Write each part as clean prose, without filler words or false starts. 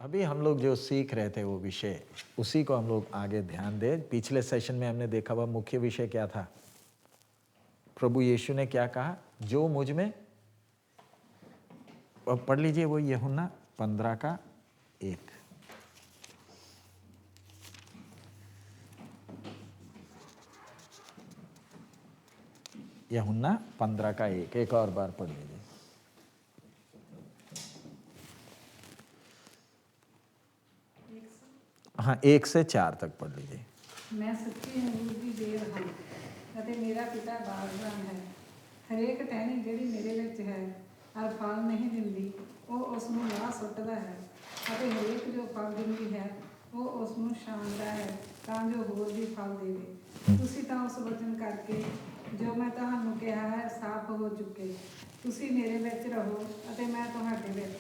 अभी हम लोग जो सीख रहे थे वो विषय, उसी को हम लोग आगे ध्यान दें। पिछले सेशन में हमने देखा हुआ मुख्य विषय क्या था? प्रभु यीशु ने क्या कहा? जो मुझ में, पढ़ लीजिए वो यूहन्ना 15:1। यूहन्ना 15:1 एक और बार पढ़ लीजिए। हाँ, 1 से 4 तक पढ़ लीजिए। मैं सच्ची अंगूर ਦੀ ਵੇਰ ਹਾਂ ਅਤੇ ਮੇਰਾ ਪਿਤਾ ਬਾਗਬਾਨ ਹੈ। ਹਰੇਕ ਟਹਿਣੀ ਜਿਹੜੀ ਮੇਰੇ ਵਿੱਚ ਹੈ ਔਰ ਫਲ ਨਹੀਂ ਦਿੰਦੀ ਉਹ ਉਸ ਨੂੰ ਲਾਹ ਸੁੱਟਦਾ ਹੈ ਅਤੇ ਹਰੇਕ ਜੋ ਫਲ ਦਿੰਦੀ ਹੈ ਉਹ ਉਸ ਨੂੰ ਛਾਂਟਦਾ ਹੈ ਤਾਂ ਜੋ ਹੋਰ ਵੀ ਫਲ ਦੇਵੇ। ਤੁਸੀਂ ਤਾਂ ਉਸ ਵਚਨ ਕਰਕੇ ਜੋ ਮੈਂ ਤੁਹਾਨੂੰ ਕਿਹਾ ਹੈ ਸਾਫ਼ ਹੋ ਚੁੱਕੇ। ਤੁਸੀਂ ਮੇਰੇ ਵਿੱਚ ਰਹੋ ਅਤੇ ਮੈਂ ਤੁਹਾਡੇ ਵਿੱਚ।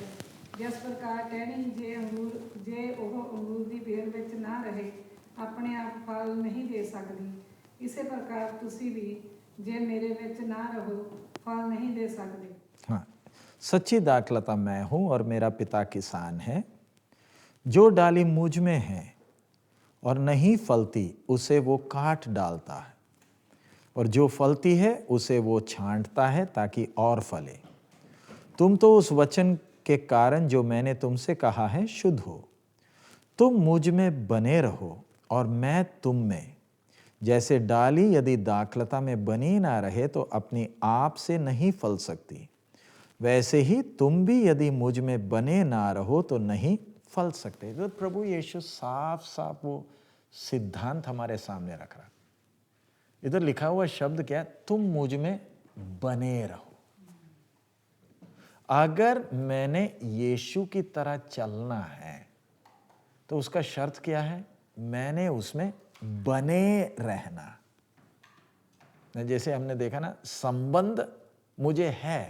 ਜਿਸ ਪ੍ਰਕਾਰ ਟਹਿਣੀ ਜੇ ਉਹ ਅੰਗੂਰ ਦੀ ਵੇਰ ਵਿੱਚ ਨਾ ਰਹੇ ਆਪਣੇ ਆਪ ਫਲ नहीं दे सकती, इसे प्रकार तुसी भी जे मेरे विच ना रहो फल नहीं दे सकते। हाँ, सच्ची दाखलता मैं हूँ और मेरा पिता किसान है। जो डाली मुझ में है और नहीं फलती उसे वो काट डालता है, और जो फलती है उसे वो छांटता है ताकि और फले। तुम तो उस वचन के कारण जो मैंने तुमसे कहा है शुद्ध हो। तुम मुझ में बने रहो और मैं तुम में। जैसे डाली यदि दाखलता में बनी ना रहे तो अपनी आप से नहीं फल सकती, वैसे ही तुम भी यदि मुझ में बने ना रहो तो नहीं फल सकते। तो प्रभु यीशु साफ साफ वो सिद्धांत हमारे सामने रख रहा। इधर लिखा हुआ शब्द क्या है? तुम मुझ में बने रहो। अगर मैंने यीशु की तरह चलना है तो उसका शर्त क्या है? मैंने उसमें बने रहना। जैसे हमने देखा ना, संबंध मुझे है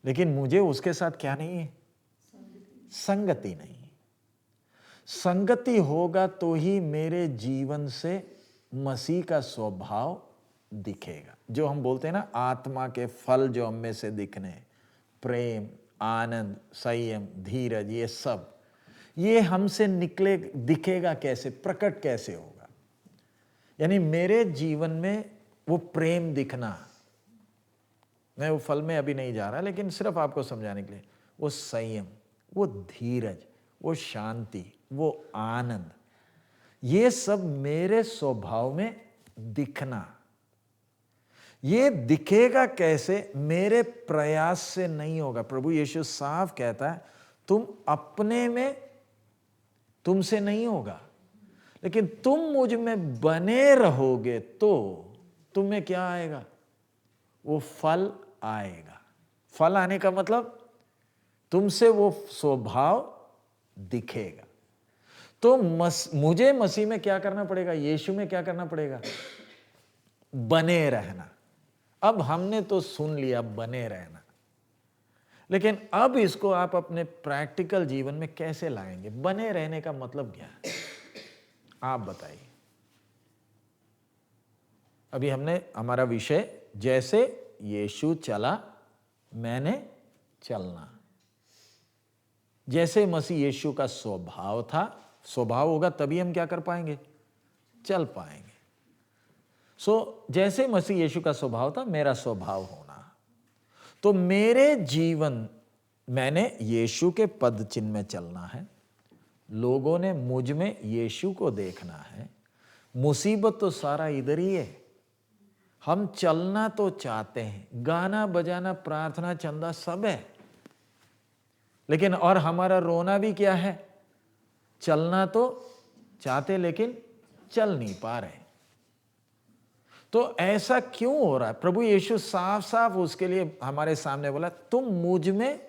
लेकिन मुझे उसके साथ क्या नहीं है? संगति नहीं। संगति होगा तो ही मेरे जीवन से मसीह का स्वभाव दिखेगा। जो हम बोलते हैं ना, आत्मा के फल जो हम में से दिखने, प्रेम, आनंद, संयम, धीरज, ये सब, ये हमसे निकले, दिखेगा कैसे, प्रकट कैसे होगा? यानी मेरे जीवन में वो प्रेम दिखना, मैं वो फल में अभी नहीं जा रहा लेकिन सिर्फ आपको समझाने के लिए, वो संयम, वो धीरज, वो शांति, वो आनंद, ये सब मेरे स्वभाव में दिखना। ये दिखेगा कैसे? मेरे प्रयास से नहीं होगा। प्रभु यीशु साफ कहता है, तुम अपने में, तुमसे नहीं होगा, लेकिन तुम मुझ में बने रहोगे तो तुम में क्या आएगा? वो फल आएगा। फल आने का मतलब तुमसे वो स्वभाव दिखेगा। तो मुझे मसीह में क्या करना पड़ेगा? यीशु में क्या करना पड़ेगा? बने रहना। अब हमने तो सुन लिया बने रहना, लेकिन अब इसको आप अपने प्रैक्टिकल जीवन में कैसे लाएंगे? बने रहने का मतलब क्या है? आप बताइए। अभी हमने हमारा विषय, जैसे यीशु चला मैंने चलना। जैसे मसीह यीशु का स्वभाव था, स्वभाव होगा तभी हम क्या कर पाएंगे? चल पाएंगे। जैसे मसीह यीशु का स्वभाव था, मेरा स्वभाव होना। तो मेरे जीवन, मैंने यीशु के पद चिन्ह में चलना है। लोगों ने मुझ में यीशु को देखना है। मुसीबत तो सारा इधर ही है। हम चलना तो चाहते हैं, गाना बजाना, प्रार्थना, चंदा सब है, लेकिन और हमारा रोना भी क्या है? चलना तो चाहते लेकिन चल नहीं पा रहे। तो ऐसा क्यों हो रहा है? प्रभु यीशु साफ साफ उसके लिए हमारे सामने बोला, तुम मुझ में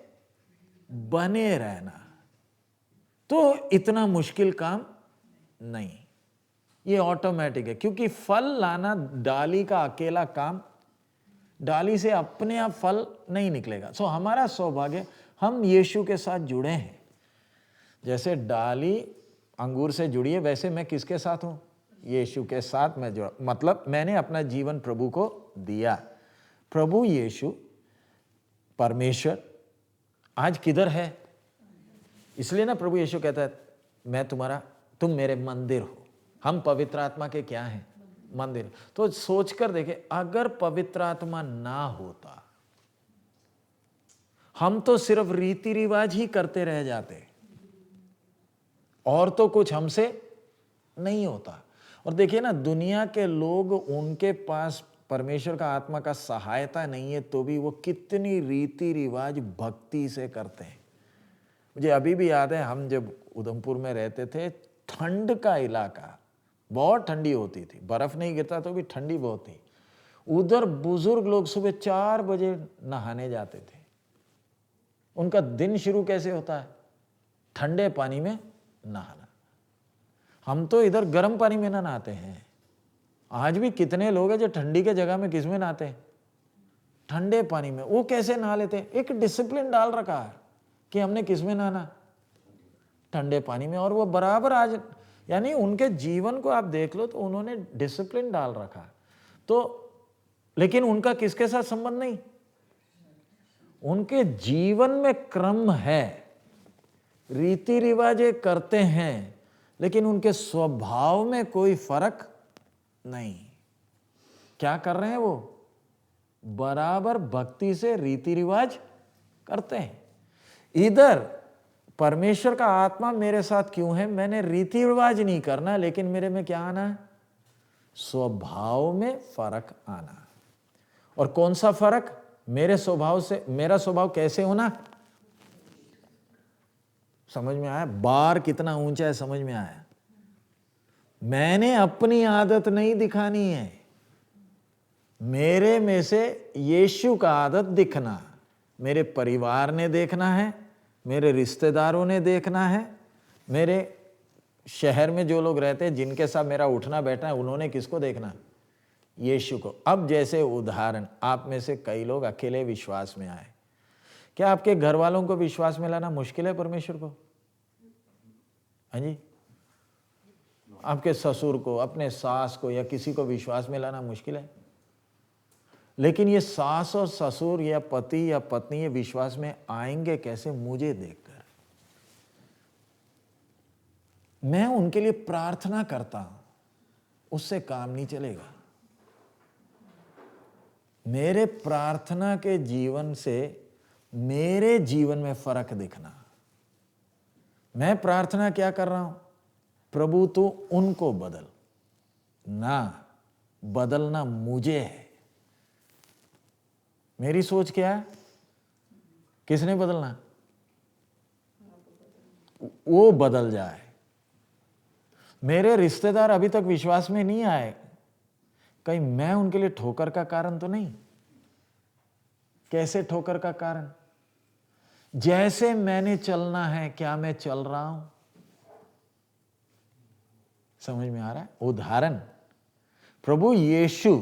बने रहना। तो इतना मुश्किल काम नहीं, ये ऑटोमेटिक है, क्योंकि फल लाना डाली का अकेला काम, डाली से अपने आप फल नहीं निकलेगा। हमारा सौभाग्य, हम यीशु के साथ जुड़े हैं। जैसे डाली अंगूर से जुड़ी है, वैसे मैं किसके साथ हूं? यीशु के साथ मैं जुड़ा। मतलब मैंने अपना जीवन प्रभु को दिया। प्रभु यीशु परमेश्वर आज किधर है? इसलिए ना प्रभु यीशु कहता है मैं तुम्हारा, तुम मेरे मंदिर हो। हम पवित्र आत्मा के क्या हैं? मंदिर। तो सोचकर देखे, अगर पवित्र आत्मा ना होता, हम तो सिर्फ रीति रिवाज ही करते रह जाते और तो कुछ हमसे नहीं होता। और देखिए ना, दुनिया के लोग, उनके पास परमेश्वर का आत्मा का सहायता नहीं है तो भी वो कितनी रीति रिवाज भक्ति से करते हैं। मुझे अभी भी याद है, हम जब उधमपुर में रहते थे, ठंड का इलाका, बहुत ठंडी होती थी, बर्फ नहीं गिरता तो भी ठंडी बहुत थी। उधर बुजुर्ग लोग सुबह 4 बजे नहाने जाते थे। उनका दिन शुरू कैसे होता है? ठंडे पानी में नहाना। हम तो इधर गर्म पानी में ना नहाते हैं। आज भी कितने लोग हैं जो ठंडी के जगह में किस में नहाते हैं? ठंडे पानी में। वो कैसे नहा लेते हैं? एक डिसिप्लिन डाल रखा है कि हमने किस में नहाना? ठंडे पानी में। और वो बराबर आज, यानी उनके जीवन को आप देख लो तो उन्होंने डिसिप्लिन डाल रखा। तो लेकिन उनका किसके साथ संबंध नहीं? उनके जीवन में क्रम है, रीति रिवाज करते हैं, लेकिन उनके स्वभाव में कोई फर्क नहीं। क्या कर रहे हैं वो? बराबर भक्ति से रीति रिवाज करते हैं। इधर परमेश्वर का आत्मा मेरे साथ क्यों है? मैंने रीति रिवाज नहीं करना, लेकिन मेरे में क्या आना है? स्वभाव में फर्क आना। और कौन सा फर्क? मेरे स्वभाव से, मेरा स्वभाव कैसे होना? समझ में आया? बार कितना ऊंचा है, समझ में आया? मैंने अपनी आदत नहीं दिखानी है, मेरे में से यीशु का आदत दिखना। मेरे परिवार ने देखना है, मेरे रिश्तेदारों ने देखना है, मेरे शहर में जो लोग रहते हैं, जिनके साथ मेरा उठना बैठना है, उन्होंने किसको देखना? यीशु को। अब जैसे उदाहरण, आप में से कई लोग अकेले विश्वास में आए। क्या आपके घर वालों को विश्वास में लाना मुश्किल है परमेश्वर को? हाँ जी? आपके ससुर को, अपने सास को या किसी को विश्वास में लाना मुश्किल है। लेकिन ये सास और ससुर या पति या पत्नी ये विश्वास में आएंगे कैसे? मुझे देखकर। मैं उनके लिए प्रार्थना करता हूं, उससे काम नहीं चलेगा। मेरे प्रार्थना के जीवन से मेरे जीवन में फर्क दिखना। मैं प्रार्थना क्या कर रहा हूं? प्रभु तू उनको बदल, ना बदलना मुझे है। मेरी सोच क्या है? किसने बदलना? वो बदल जाए। मेरे रिश्तेदार अभी तक विश्वास में नहीं आए, कहीं मैं उनके लिए ठोकर का कारण तो नहीं? कैसे ठोकर का कारण? जैसे मैंने चलना है, क्या मैं चल रहा हूं? समझ में आ रहा है? उदाहरण, प्रभु यीशु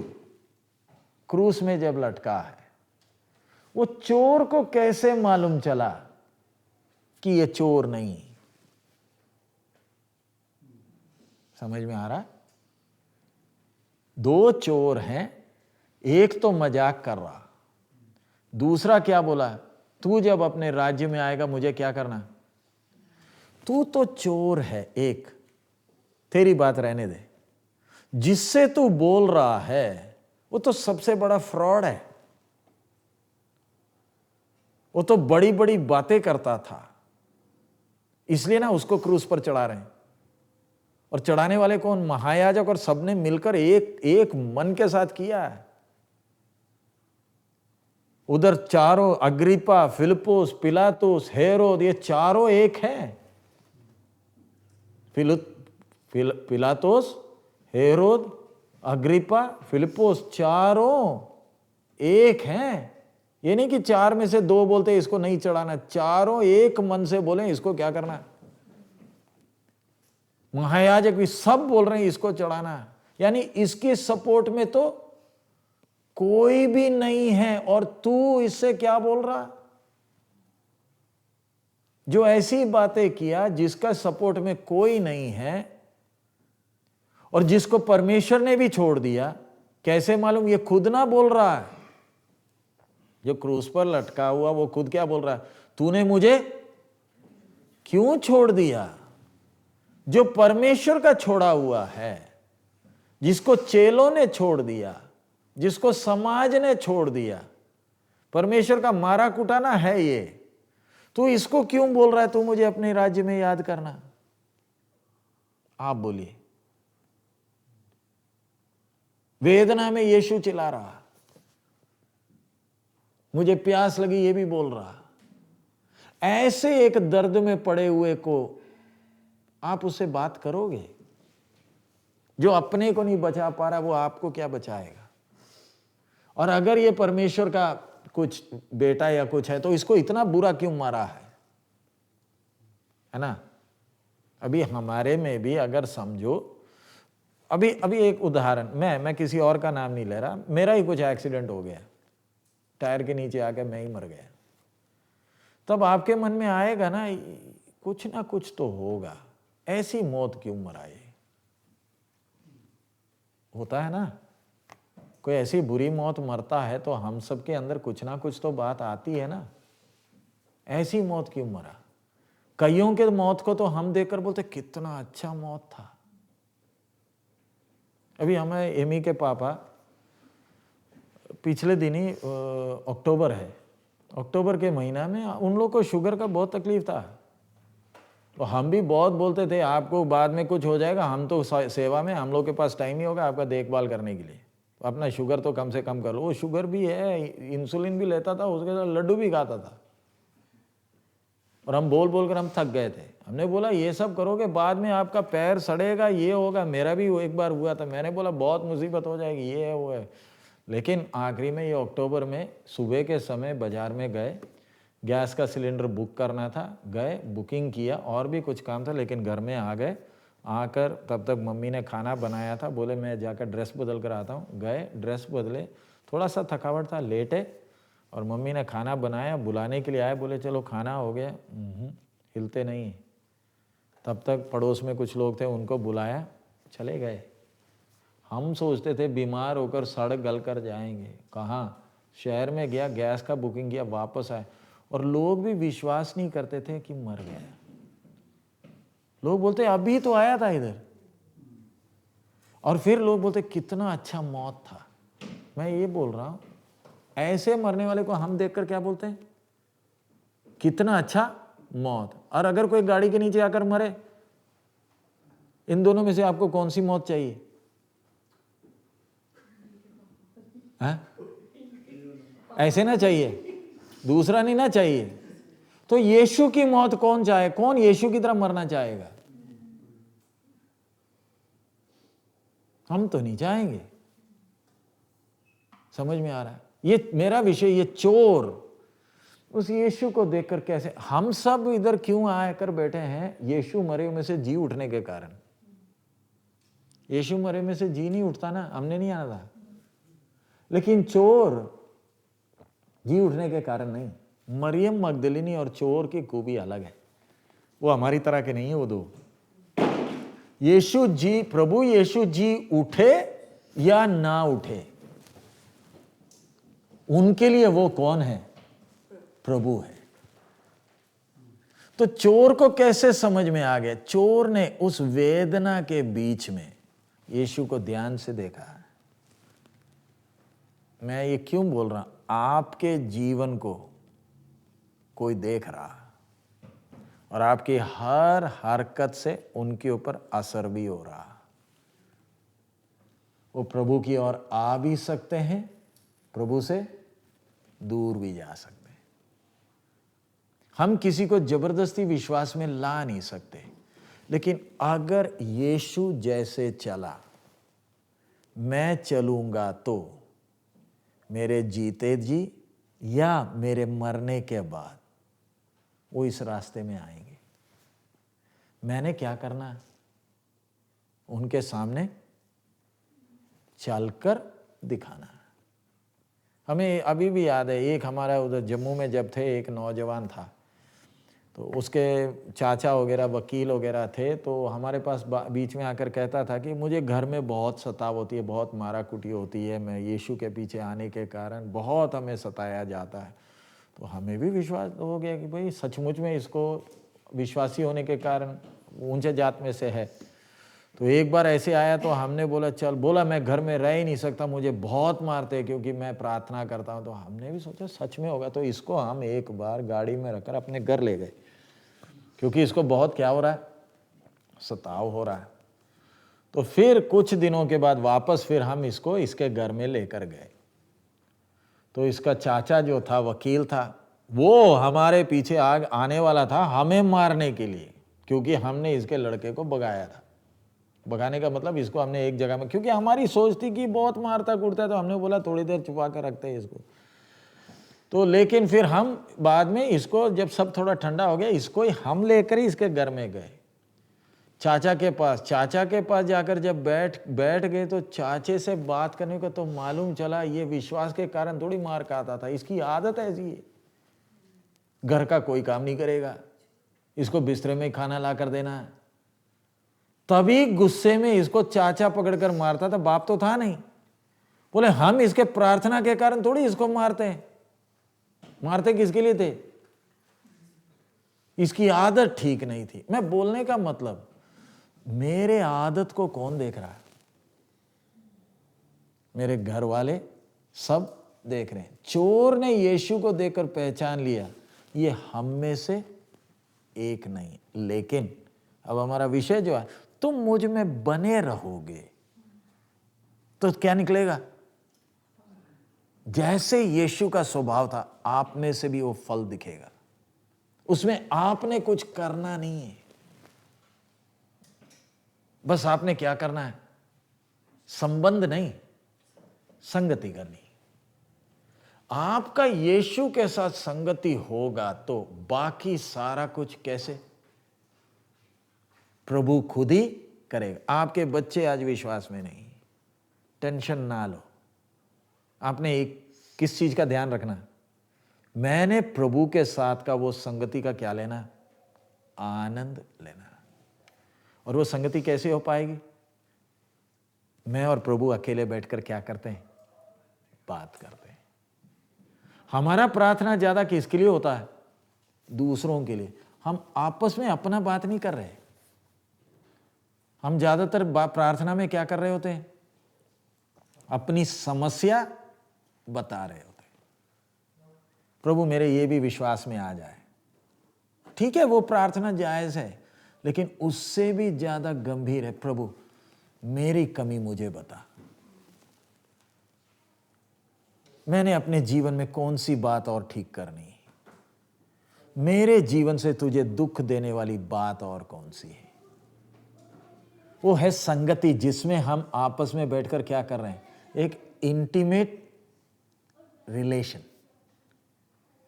क्रूस में जब लटका है, वो चोर को कैसे मालूम चला कि ये चोर नहीं? समझ में आ रहा है? 2 चोर हैं, एक तो मजाक कर रहा, दूसरा क्या बोला? तू जब अपने राज्य में आएगा मुझे क्या करना? तू तो चोर है, एक तेरी बात रहने दे, जिससे तू बोल रहा है वो तो सबसे बड़ा फ्रॉड है, वो तो बड़ी बड़ी बातें करता था, इसलिए ना उसको क्रूस पर चढ़ा रहे हैं। और चढ़ाने वाले कौन? महायाजक और सबने मिलकर एक मन के साथ किया है। उधर चारों, अग्रिप्पा, फिलिप्पुस, पिलातुस, हेरोद, ये चारों एक हैं। पिलातुस, हेरोद, अग्रिप्पा, फिलिप्पुस, चारों एक हैं। ये नहीं कि 4 में से 2 बोलते इसको नहीं चढ़ाना, चारों एक मन से बोले इसको क्या करना है। महायाजक भी सब बोल रहे हैं इसको चढ़ाना है, यानी इसके सपोर्ट में तो कोई भी नहीं है। और तू इससे क्या बोल रहा? जो ऐसी बातें किया जिसका सपोर्ट में कोई नहीं है और जिसको परमेश्वर ने भी छोड़ दिया, कैसे मालूम? ये खुद ना बोल रहा है, जो क्रूस पर लटका हुआ वो खुद क्या बोल रहा है? तूने मुझे क्यों छोड़ दिया? जो परमेश्वर का छोड़ा हुआ है, जिसको चेलों ने छोड़ दिया, जिसको समाज ने छोड़ दिया, परमेश्वर का मारा कुटाना है ये, तू इसको क्यों बोल रहा है तू मुझे अपने राज्य में याद करना? आप बोलिए। वेदना में यीशु चिल्ला रहा, मुझे प्यास लगी ये भी बोल रहा। ऐसे एक दर्द में पड़े हुए को आप उससे बात करोगे? जो अपने को नहीं बचा पा रहा वो आपको क्या बचाएगा? और अगर ये परमेश्वर का कुछ बेटा या कुछ है तो इसको इतना बुरा क्यों मारा है ना? अभी हमारे में भी अगर समझो, अभी एक उदाहरण, मैं किसी और का नाम नहीं ले रहा, मेरा ही कुछ एक्सीडेंट हो गया, टायर के नीचे आके मैं ही मर गया, तब आपके मन में आएगा ना कुछ तो होगा, ऐसी मौत क्यों मराए? होता है ना, कोई ऐसी बुरी मौत मरता है तो हम सबके अंदर कुछ ना कुछ तो बात आती है ना, ऐसी मौत क्यों मरा? कईयों के मौत को तो हम देखकर बोलते कितना अच्छा मौत था। अभी हमें एमी के पापा पिछले दिन ही अक्टूबर है, अक्टूबर के महीना में उन लोग को शुगर का बहुत तकलीफ था, तो हम भी बहुत बोलते थे आपको बाद में कुछ हो जाएगा, हम तो सेवा में, हम लोग के पास टाइम ही होगा आपका देखभाल करने के लिए, तो अपना शुगर तो कम से कम कर लो। वो शुगर भी है, इंसुलिन भी लेता था, उसके साथ लड्डू भी खाता था, और हम बोल बोल कर हम थक गए थे। हमने बोला ये सब करोगे बाद में आपका पैर सड़ेगा, ये होगा। मेरा भी एक बार हुआ था, मैंने बोला बहुत मुसीबत हो जाएगी, ये है वो है। लेकिन आखिरी में ये अक्टूबर में सुबह के समय बाजार में गए, गैस का सिलेंडर बुक करना था, गए बुकिंग किया, और भी कुछ काम था, लेकिन घर में आ गए। आकर तब तक मम्मी ने खाना बनाया था, बोले मैं जाकर ड्रेस बदल कर आता हूँ। गए, ड्रेस बदले, थोड़ा सा थकावट था, लेटे, और मम्मी ने खाना बनाया, बुलाने के लिए आए, बोले चलो खाना हो गया। हिलते नहीं। तब तक पड़ोस में कुछ लोग थे, उनको बुलाया, चले गए। हम सोचते थे बीमार होकर सड़ गल कर जाएंगे, कहाँ, शहर में गया, गैस का बुकिंग किया, वापस आए, और लोग भी विश्वास नहीं करते थे कि मर गया। लोग बोलते अभी तो आया था इधर, और फिर लोग बोलते कितना अच्छा मौत था। मैं ये बोल रहा हूं, ऐसे मरने वाले को हम देखकर क्या बोलते हैं? कितना अच्छा मौत। और अगर कोई गाड़ी के नीचे आकर मरे, इन दोनों में से आपको कौन सी मौत चाहिए? है? ऐसे ना चाहिए, दूसरा नहीं ना चाहिए। तो यीशु की मौत कौन चाहे? कौन यीशु की तरह मरना चाहेगा? हम तो नहीं चाहेंगे। समझ में आ रहा है? ये मेरा विषय, ये चोर उस यीशु को देखकर कैसे, हम सब इधर क्यों आकर बैठे हैं? यीशु मरे में से जी उठने के कारण। यीशु मरे में से जी नहीं उठता ना, हमने नहीं आना था, लेकिन चोर जी उठने के कारण नहीं। मरियम मगदलिनी और चोर की खूबी अलग है, वो हमारी तरह के नहीं है वो दो। यीशु जी, प्रभु यीशु जी उठे या ना उठे, उनके लिए वो कौन है? प्रभु है। तो चोर को कैसे समझ में आ गया? चोर ने उस वेदना के बीच में यीशु को ध्यान से देखा। मैं ये क्यों बोल रहा हूं? आपके जीवन को कोई देख रहा, और आपकी हर हरकत से उनके ऊपर असर भी हो रहा। वो प्रभु की ओर आ भी सकते हैं, प्रभु से दूर भी जा सकते हैं। हम किसी को जबरदस्ती विश्वास में ला नहीं सकते, लेकिन अगर यीशु जैसे चला, मैं चलूंगा तो मेरे जीते जी या मेरे मरने के बाद वो इस रास्ते में आएंगे। मैंने क्या करना है? उनके सामने चलकर दिखाना। हमें अभी भी याद है, एक हमारा उधर जम्मू में जब थे, एक नौजवान था, तो उसके चाचा वगैरह वकील वगैरह थे, तो हमारे पास बीच में आकर कहता था कि मुझे घर में बहुत सताव होती है, बहुत मारा कुटी होती है, मैं यीशु के पीछे आने के कारण बहुत हमें सताया जाता है। तो हमें भी विश्वास हो गया कि भाई सचमुच में इसको विश्वासी होने के कारण ऊंचे जात में से है। तो एक बार ऐसे आया तो हमने बोला चल, बोला मैं घर में रह ही नहीं सकता, मुझे बहुत मारते हैं क्योंकि मैं प्रार्थना करता हूँ। तो हमने भी सोचा सच में होगा, तो इसको हम एक बार गाड़ी में रखकर अपने घर ले गए, क्योंकि इसको बहुत क्या हो रहा है, सताव हो रहा है। तो फिर कुछ दिनों के बाद वापस फिर हम इसको इसके घर में लेकर गए। तो इसका चाचा जो था, वकील था, वो हमारे पीछे आने वाला था हमें मारने के लिए, क्योंकि हमने इसके लड़के को भगाया था। भगाने का मतलब इसको हमने एक जगह में, क्योंकि हमारी सोच थी कि बहुत मारता कूटता है, तो हमने बोला थोड़ी देर छुपा कर रखते हैं इसको। तो लेकिन फिर हम बाद में इसको, जब सब थोड़ा ठंडा हो गया, इसको हम लेकर ही इसके घर में गए चाचा के पास। चाचा के पास जाकर जब बैठ गए तो चाचे से बात करने को तो मालूम चला ये विश्वास के कारण थोड़ी मार खाता था, इसकी आदत ऐसी है, घर का कोई काम नहीं करेगा, इसको बिस्तरे में खाना ला कर देना है। तभी गुस्से में इसको चाचा पकड़कर मारता था, बाप तो था नहीं। बोले हम इसके प्रार्थना के कारण थोड़ी इसको मारते हैं। मारते किसके लिए थे? इसकी आदत ठीक नहीं थी। मैं बोलने का मतलब, मेरे आदत को कौन देख रहा है? मेरे घर वाले सब देख रहे हैं। चोर ने यीशु को देखकर पहचान लिया ये हम में से एक नहीं। लेकिन अब हमारा विषय जो है, तुम मुझ में बने रहोगे तो क्या निकलेगा? जैसे यीशु का स्वभाव था, आप में से भी वो फल दिखेगा। उसमें आपने कुछ करना नहीं है, बस आपने क्या करना है? संबंध नहीं, संगति करनी। आपका यीशु के साथ संगति होगा तो बाकी सारा कुछ कैसे? प्रभु खुद ही करेगा। आपके बच्चे आज विश्वास में नहीं, टेंशन ना लो। आपने एक किस चीज का ध्यान रखना? मैंने प्रभु के साथ का वो संगति का क्या लेना? आनंद लेना। और वो संगति कैसे हो पाएगी? मैं और प्रभु अकेले बैठकर क्या करते हैं? बात करते हैं। हमारा प्रार्थना ज्यादा किसके लिए होता है? दूसरों के लिए। हम आपस में अपना बात नहीं कर रहे। हम ज्यादातर प्रार्थना में क्या कर रहे होते हैं? अपनी समस्या बता रहे होते हैं। प्रभु मेरे ये भी विश्वास में आ जाए। ठीक है, वो प्रार्थना जायज है, लेकिन उससे भी ज्यादा गंभीर है, प्रभु मेरी कमी मुझे बता। मैंने अपने जीवन में कौन सी बात और ठीक करनी है? मेरे जीवन से तुझे दुख देने वाली बात और कौन सी है? वो है संगति, जिसमें हम आपस में बैठकर क्या कर रहे हैं? एक इंटीमेट रिलेशन,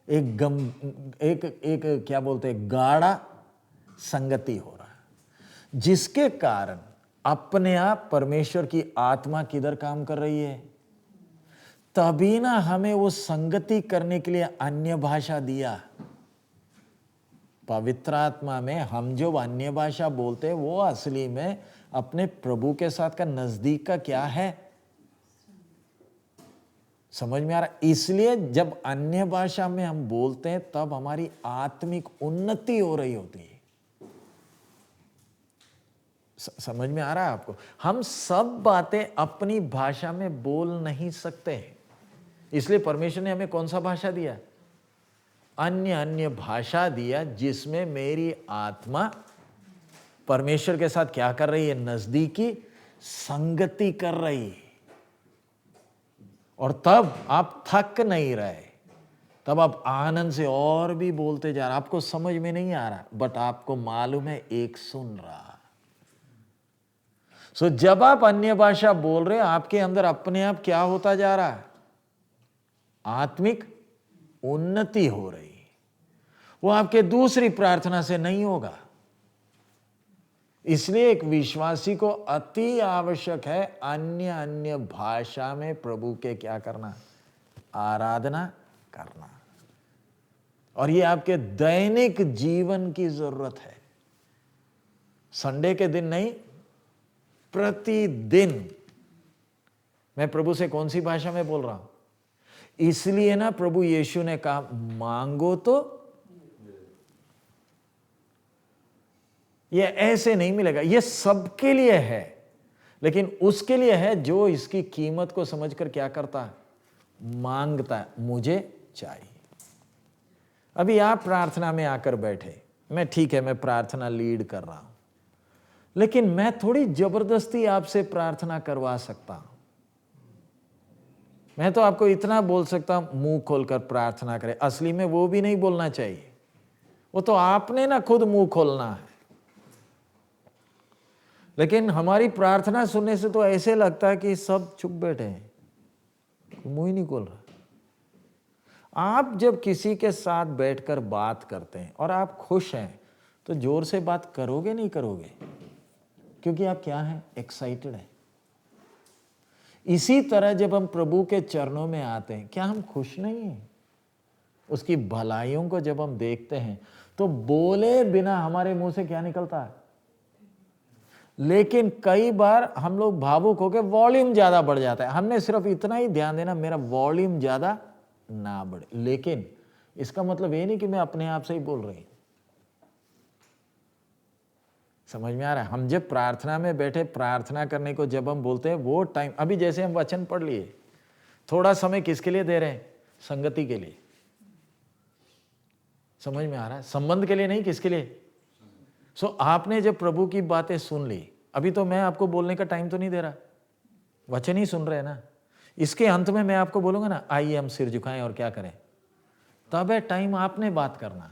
एक क्या बोलते हैं, गाढ़ा संगति हो रहा है, जिसके कारण अपने आप परमेश्वर की आत्मा किधर काम कर रही है। तभी ना हमें वो संगति करने के लिए अन्य भाषा दिया। पवित्र आत्मा में हम जो अन्य भाषा बोलते हैं वो असली में अपने प्रभु के साथ का नजदीक का क्या है, समझ में आ रहा? इसलिए जब अन्य भाषा में हम बोलते हैं तब हमारी आत्मिक उन्नति हो रही होती है। समझ में आ रहा है आपको? हम सब बातें अपनी भाषा में बोल नहीं सकते हैं, इसलिए परमेश्वर ने हमें कौन सा भाषा दिया? अन्य भाषा दिया, जिसमें मेरी आत्मा परमेश्वर के साथ क्या कर रही है? नजदीकी संगति कर रही है। और तब आप थक नहीं रहे, तब आप आनंद से और भी बोलते जा रहे। आपको समझ में नहीं आ रहा, बट आपको मालूम है एक सुन रहा। सो जब आप अन्य भाषा बोल रहे, आपके अंदर अपने आप क्या होता जा रहा है? आत्मिक उन्नति हो रही। वो आपके दूसरी प्रार्थना से नहीं होगा। इसलिए एक विश्वासी को अति आवश्यक है अन्य भाषा में प्रभु के क्या करना? आराधना करना। और ये आपके दैनिक जीवन की जरूरत है। संडे के दिन नहीं, प्रतिदिन। मैं प्रभु से कौन सी भाषा में बोल रहा हूं? इसलिए ना प्रभु यीशु ने कहा मांगो तो ये ऐसे नहीं मिलेगा, ये सबके लिए है, लेकिन उसके लिए है जो इसकी कीमत को समझकर क्या करता है, मांगता है, मुझे चाहिए। अभी आप प्रार्थना में आकर बैठे, मैं ठीक है, मैं प्रार्थना लीड कर रहा हूं, लेकिन मैं थोड़ी जबरदस्ती आपसे प्रार्थना करवा सकता हूं। मैं तो आपको इतना बोल सकता हूं, मुंह खोलकर प्रार्थना करें। असली में वो भी नहीं बोलना चाहिए, वो तो आपने ना खुद मुंह खोलना है। लेकिन हमारी प्रार्थना सुनने से तो ऐसे लगता है कि सब चुप बैठे हैं, मुंह ही नहीं खोल रहा। आप जब किसी के साथ बैठकर बात करते हैं और आप खुश हैं, तो जोर से बात करोगे नहीं करोगे? क्योंकि आप क्या हैं, एक्साइटेड हैं। इसी तरह जब हम प्रभु के चरणों में आते हैं, क्या हम खुश नहीं हैं? उसकी भलाइयों को जब हम देखते हैं तो बोले बिना हमारे मुंह से क्या निकलता है। लेकिन कई बार हम लोग भावुक होकर वॉल्यूम ज्यादा बढ़ जाता है। हमने सिर्फ इतना ही ध्यान देना, मेरा वॉल्यूम ज्यादा ना बढ़े। लेकिन इसका मतलब ये नहीं कि मैं अपने आप से ही बोल रही हूं। समझ में आ रहा है? हम जब प्रार्थना में बैठे, प्रार्थना करने को जब हम बोलते हैं, वो टाइम, अभी जैसे हम वचन पढ़ लिए, थोड़ा समय किसके लिए दे रहे हैं? संगति के लिए। समझ में आ रहा है? संबंध के लिए नहीं, किसके लिए? आपने जब प्रभु की बातें सुन ली, अभी तो मैं आपको बोलने का टाइम तो नहीं दे रहा, वचन ही सुन रहे हैं ना। इसके अंत में मैं आपको बोलूंगा ना, आइए हम सिर झुकाएं और क्या करें, तब है टाइम आपने बात करना।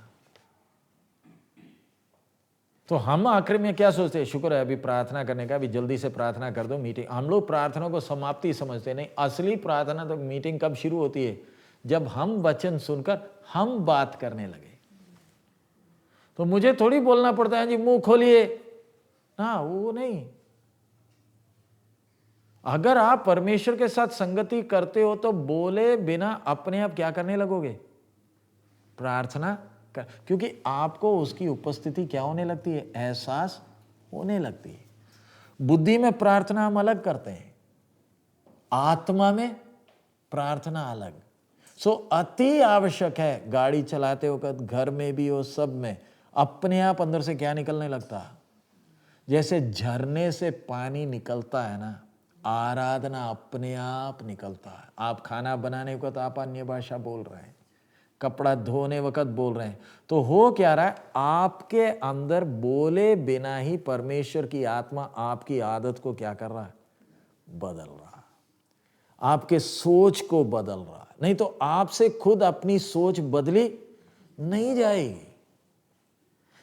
तो हम आखिर में क्या सोचते हैं, शुक्र है अभी प्रार्थना करने का, अभी जल्दी से प्रार्थना कर दो, मीटिंग। हम लोग प्रार्थना को समाप्ति समझते नहीं। असली प्रार्थना तो मीटिंग कब शुरू होती है, जब हम वचन सुनकर हम बात करने लगे। तो मुझे थोड़ी बोलना पड़ता है जी मुंह खोलिए, ना, वो नहीं। अगर आप परमेश्वर के साथ संगति करते हो तो बोले बिना अपने आप क्या करने लगोगे, प्रार्थना कर, क्योंकि आपको उसकी उपस्थिति क्या होने लगती है, एहसास होने लगती है। बुद्धि में प्रार्थना हम अलग करते हैं, आत्मा में प्रार्थना अलग। अति आवश्यक है, गाड़ी चलाते वक्त, घर में भी हो, सब में अपने आप अंदर से क्या निकलने लगता है, जैसे झरने से पानी निकलता है ना, आराधना अपने आप निकलता है। आप खाना बनाने वक्त आप अन्य भाषा बोल रहे हैं, कपड़ा धोने वक्त बोल रहे हैं, तो हो क्या रहा है, आपके अंदर बोले बिना ही परमेश्वर की आत्मा आपकी आदत को क्या कर रहा है, बदल रहा है, आपके सोच को बदल रहा है। नहीं तो आपसे खुद अपनी सोच बदली नहीं जाएगी।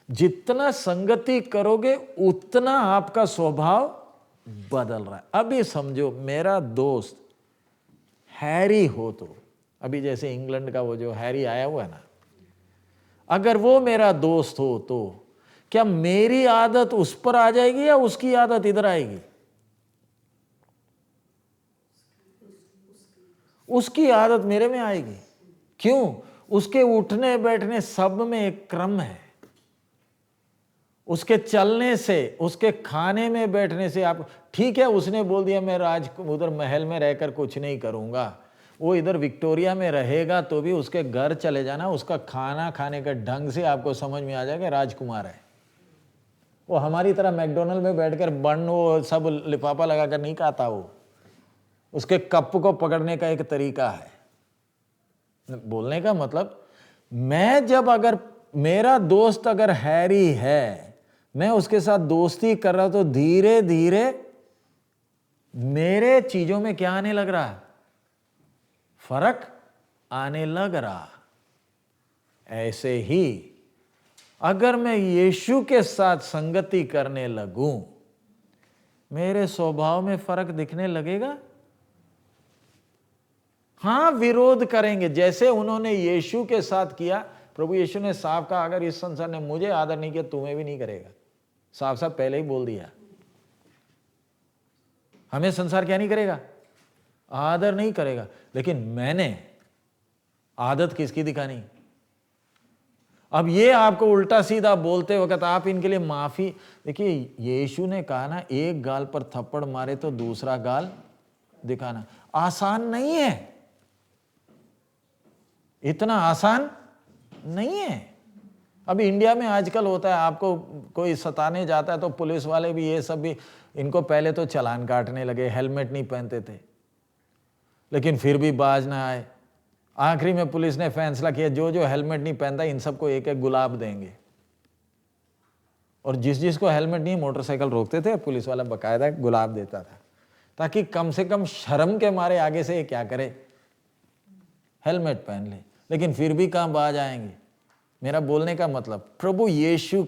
जितना संगति करोगे उतना आपका स्वभाव बदल रहा है। अभी समझो मेरा दोस्त हैरी हो, तो अभी जैसे इंग्लैंड का वो जो हैरी आया हुआ है ना, अगर वो मेरा दोस्त हो तो क्या मेरी आदत उस पर आ जाएगी या उसकी आदत इधर आएगी? उसकी आदत मेरे में आएगी। क्यों? उसके उठने बैठने सब में एक क्रम है, उसके चलने से, उसके खाने में बैठने से। आप ठीक है, उसने बोल दिया मैं उधर महल में रहकर कुछ नहीं करूंगा, वो इधर विक्टोरिया में रहेगा तो भी उसके घर चले जाना, उसका खाना खाने का ढंग से आपको समझ में आ जाएगा राजकुमार है। वो हमारी तरह मैकडोनल्ड में बैठकर बन वो सब लिफाफा लगाकर नहीं खाता, वो उसके कप को पकड़ने का एक तरीका है। बोलने का मतलब, मैं जब, अगर मेरा दोस्त अगर हैरी है, मैं उसके साथ दोस्ती कर रहा हूं, तो धीरे धीरे मेरे चीजों में क्या आने लग रहा है, फर्क आने लग रहा। ऐसे ही अगर मैं यीशु के साथ संगति करने लगूं, मेरे स्वभाव में फर्क दिखने लगेगा। हां, विरोध करेंगे, जैसे उन्होंने यीशु के साथ किया। प्रभु यीशु ने साफ कहा, अगर इस संसार ने मुझे आदर नहीं किया, तुम्हें भी नहीं करेगा। साफ साफ पहले ही बोल दिया, हमें संसार क्या नहीं करेगा, आदर नहीं करेगा। लेकिन मैंने आदत किसकी दिखानी? अब ये आपको उल्टा सीधा बोलते वक्त आप इनके लिए माफी, देखिए यीशु ने कहा ना, एक गाल पर थप्पड़ मारे तो दूसरा गाल दिखाना आसान नहीं है, इतना आसान नहीं है। अभी इंडिया में आजकल होता है, आपको कोई सताने जाता है तो पुलिस वाले भी, ये सब भी, इनको पहले तो चालान काटने लगे, हेलमेट नहीं पहनते थे, लेकिन फिर भी बाज ना आए। आखिरी में पुलिस ने फैसला किया जो जो हेलमेट नहीं पहनता इन सबको एक एक गुलाब देंगे। और जिस जिसको हेलमेट नहीं, मोटरसाइकिल रोकते थे, पुलिस वाला बकायदा गुलाब देता था, ताकि कम से कम शर्म के मारे आगे से ये क्या करे, हेलमेट पहन ले। लेकिन फिर भी कहां बाज आएंगे। मेरा बोलने का मतलब, प्रभु यीशु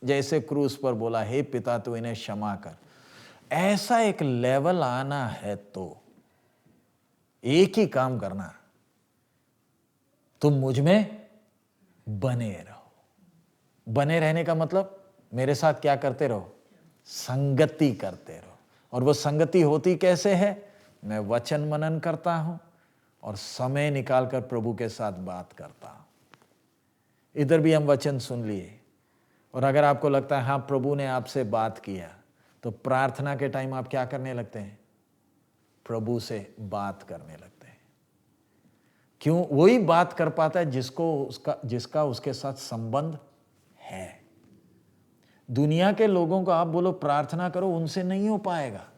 जैसे क्रूस पर बोला, हे पिता तू इन्हें क्षमा कर, ऐसा एक लेवल आना है तो एक ही काम करना, तुम मुझ में बने रहो। बने रहने का मतलब मेरे साथ क्या करते रहो, संगति करते रहो। और वो संगति होती कैसे है, मैं वचन मनन करता हूं और समय निकालकर प्रभु के साथ बात करता हूं। इधर भी हम वचन सुन लिए, और अगर आपको लगता है हाँ प्रभु ने आपसे बात किया, तो प्रार्थना के टाइम आप क्या करने लगते हैं, प्रभु से बात करने लगते हैं। क्यों? वही बात कर पाता है जिसका उसके साथ संबंध है। दुनिया के लोगों को आप बोलो प्रार्थना करो, उनसे नहीं हो पाएगा।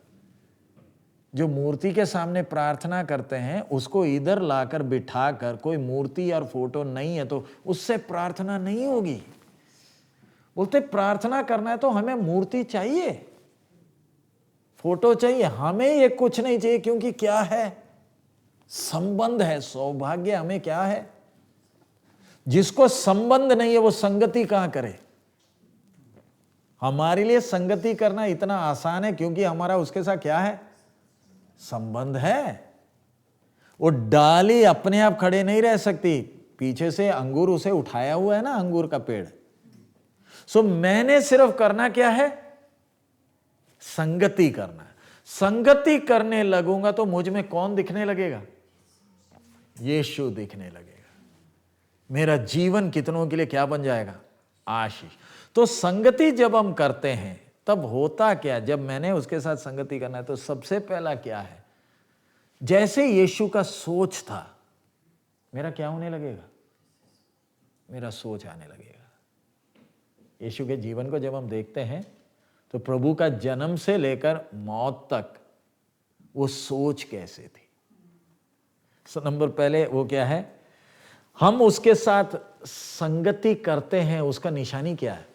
जो मूर्ति के सामने प्रार्थना करते हैं, उसको इधर लाकर बिठाकर, कोई मूर्ति और फोटो नहीं है तो उससे प्रार्थना नहीं होगी। बोलते प्रार्थना करना है तो हमें मूर्ति चाहिए, फोटो चाहिए, हमें ये कुछ नहीं चाहिए। क्योंकि क्या है, संबंध है, सौभाग्य हमें क्या है। जिसको संबंध नहीं है वो संगति कहां करे। हमारे लिए संगति करना इतना आसान है क्योंकि हमारा उसके साथ क्या है, संबंध है। वो डाली अपने आप खड़े नहीं रह सकती, पीछे से अंगूर उसे उठाया हुआ है ना, अंगूर का पेड़। सो मैंने सिर्फ करना क्या है, संगति करना। संगति करने लगूंगा तो मुझ में कौन दिखने लगेगा, यीशु दिखने लगेगा। मेरा जीवन कितनों के लिए क्या बन जाएगा, आशीष। तो संगति जब हम करते हैं तब होता क्या, जब मैंने उसके साथ संगति करना है तो सबसे पहला क्या है, जैसे यीशु का सोच था, मेरा क्या होने लगेगा, मेरा सोच आने लगेगा। यीशु के जीवन को जब हम देखते हैं तो प्रभु का जन्म से लेकर मौत तक वो सोच कैसे थी। नंबर पहले वो क्या है, हम उसके साथ संगति करते हैं, उसका निशानी क्या है,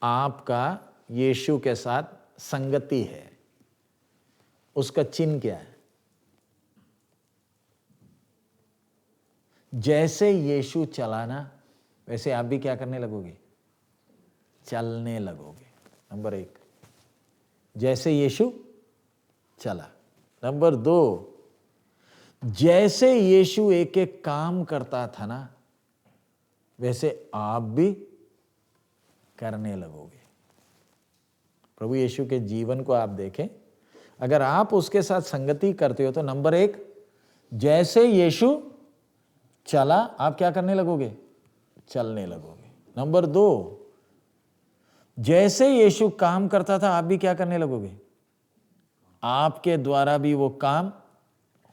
आपका यीशु के साथ संगति है, उसका चिन्ह क्या है। जैसे यीशु चला ना, वैसे आप भी क्या करने लगोगे, चलने लगोगे। नंबर 1, जैसे यीशु चला। नंबर 2, जैसे यीशु एक एक काम करता था ना, वैसे आप भी करने लगोगे। प्रभु यीशु के जीवन को आप देखें, अगर आप उसके साथ संगति करते हो तो नंबर 1, जैसे यीशु चला आप क्या करने लगोगे, चलने लगोगे। नंबर 2, जैसे यीशु काम करता था आप भी क्या करने लगोगे, आपके द्वारा भी वो काम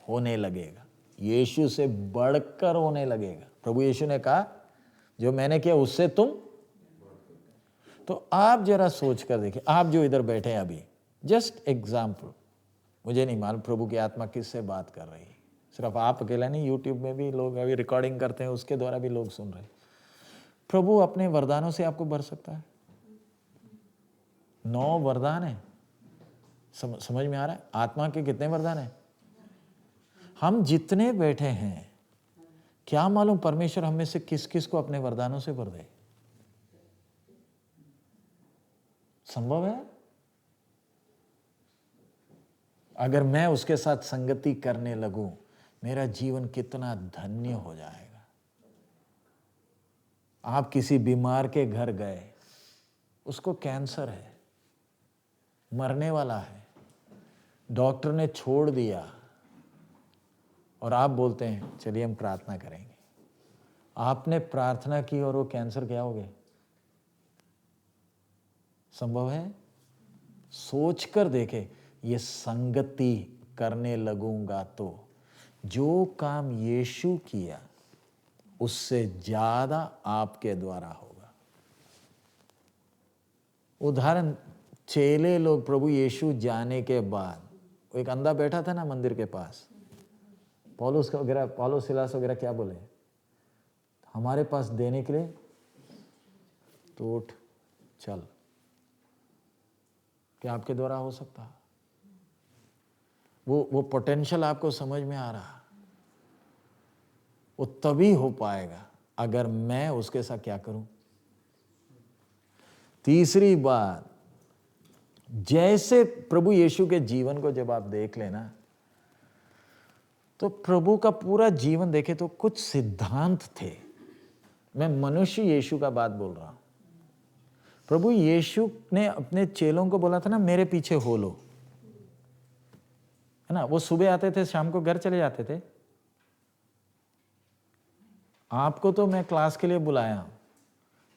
होने लगेगा, यीशु से बढ़कर होने लगेगा। प्रभु यीशु ने कहा जो मैंने किया उससे तुम। तो आप जरा सोच कर देखिए, आप जो इधर बैठे हैं अभी, जस्ट एग्जाम्पल, मुझे नहीं मालूम प्रभु की आत्मा किससे बात कर रही है, सिर्फ आप अकेला नहीं, यूट्यूब में भी लोग अभी रिकॉर्डिंग करते हैं, उसके द्वारा भी लोग सुन रहे हैं। प्रभु अपने वरदानों से आपको भर सकता है। 9 वरदान है, समझ में आ रहा है, आत्मा के कितने वरदान है। हम जितने बैठे हैं, क्या मालूम परमेश्वर हम में से किस किस को अपने वरदानों से भर दे। संभव है। अगर मैं उसके साथ संगति करने लगूं, मेरा जीवन कितना धन्य हो जाएगा। आप किसी बीमार के घर गए, उसको कैंसर है, मरने वाला है, डॉक्टर ने छोड़ दिया, और आप बोलते हैं चलिए हम प्रार्थना करेंगे। आपने प्रार्थना की और वो कैंसर क्या हो गया। संभव है। सोच कर देखे, ये संगति करने लगूंगा तो जो काम यीशु किया उससे ज्यादा आपके द्वारा होगा। उदाहरण, चेले लोग प्रभु यीशु जाने के बाद, एक अंधा बैठा था ना मंदिर के पास, पौलुस वगैरह, पौलुस सिलास वगैरह क्या बोले, हमारे पास देने के लिए तो उठ चल। क्या आपके द्वारा हो सकता? वो पोटेंशियल आपको समझ में आ रहा? वो तभी हो पाएगा अगर मैं उसके साथ क्या करूं। तीसरी बात, जैसे प्रभु यीशु के जीवन को जब आप देख लेना, तो प्रभु का पूरा जीवन देखे तो कुछ सिद्धांत थे। मैं मनुष्य यीशु का बात बोल रहा हूं। प्रभु यीशु ने अपने चेलों को बोला था ना, मेरे पीछे हो लो, है ना। वो सुबह आते थे, शाम को घर चले जाते थे। आपको तो मैं क्लास के लिए बुलाया हूं,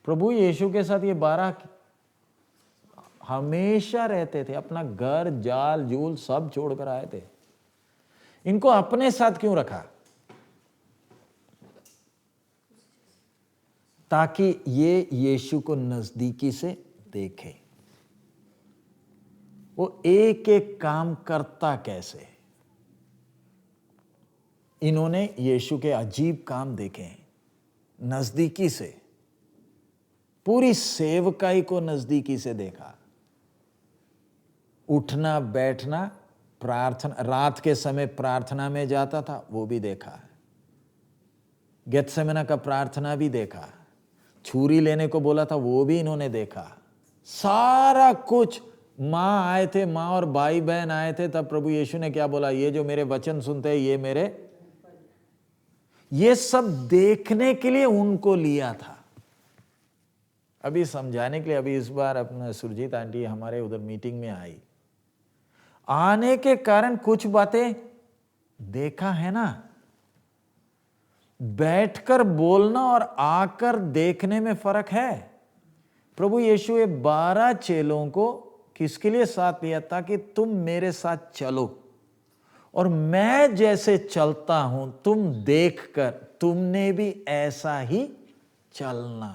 प्रभु यीशु के साथ ये 12 हमेशा रहते थे। अपना घर, जाल जूल सब छोड़कर आए थे। इनको अपने साथ क्यों रखा? ताकि ये यीशु को नजदीकी से देखे, वो एक एक काम करता कैसे। इन्होंने यीशु के अजीब काम देखे नजदीकी से, पूरी सेवकाई को नजदीकी से देखा। उठना बैठना, प्रार्थना, रात के समय प्रार्थना में जाता था, वो भी देखा है। गेत्सेमने का प्रार्थना भी देखा। छुरी लेने को बोला था, वो भी इन्होंने देखा। सारा कुछ, माँ आए थे, माँ और भाई बहन आए थे, तब प्रभु यीशु ने क्या बोला, ये जो मेरे वचन सुनते हैं ये मेरे, ये सब देखने के लिए उनको लिया था। अभी समझाने के लिए, अभी इस बार अपना सुरजीत आंटी हमारे उधर मीटिंग में आई, आने के कारण कुछ बातें देखा है ना। बैठकर बोलना और आकर देखने में फर्क है। प्रभु यीशु ये 12 चेलों को किसके लिए साथ लिया? ताकि तुम मेरे साथ चलो और मैं जैसे चलता हूं तुम देखकर तुमने भी ऐसा ही चलना।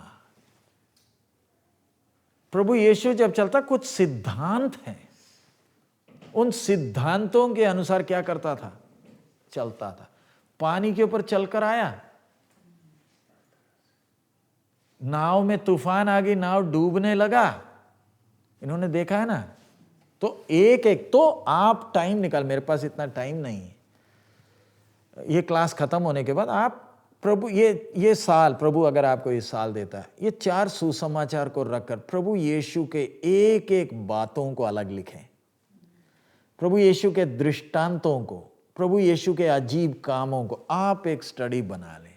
प्रभु यीशु जब चलता, कुछ सिद्धांत हैं, उन सिद्धांतों के अनुसार क्या करता था? चलता था। पानी के ऊपर चलकर आया, नाव में तूफान आ गई, नाव डूबने लगा, इन्होंने देखा है ना। तो एक एक, तो आप टाइम निकाल, मेरे पास इतना टाइम नहीं है, ये क्लास खत्म होने के बाद आप प्रभु ये साल, प्रभु अगर आपको ये साल देता है, ये 4 सुसमाचार को रखकर प्रभु यीशु के एक एक बातों को अलग लिखें, प्रभु यीशु के दृष्टांतों को, प्रभु यीशु के अजीब कामों को आप एक स्टडी बना लें,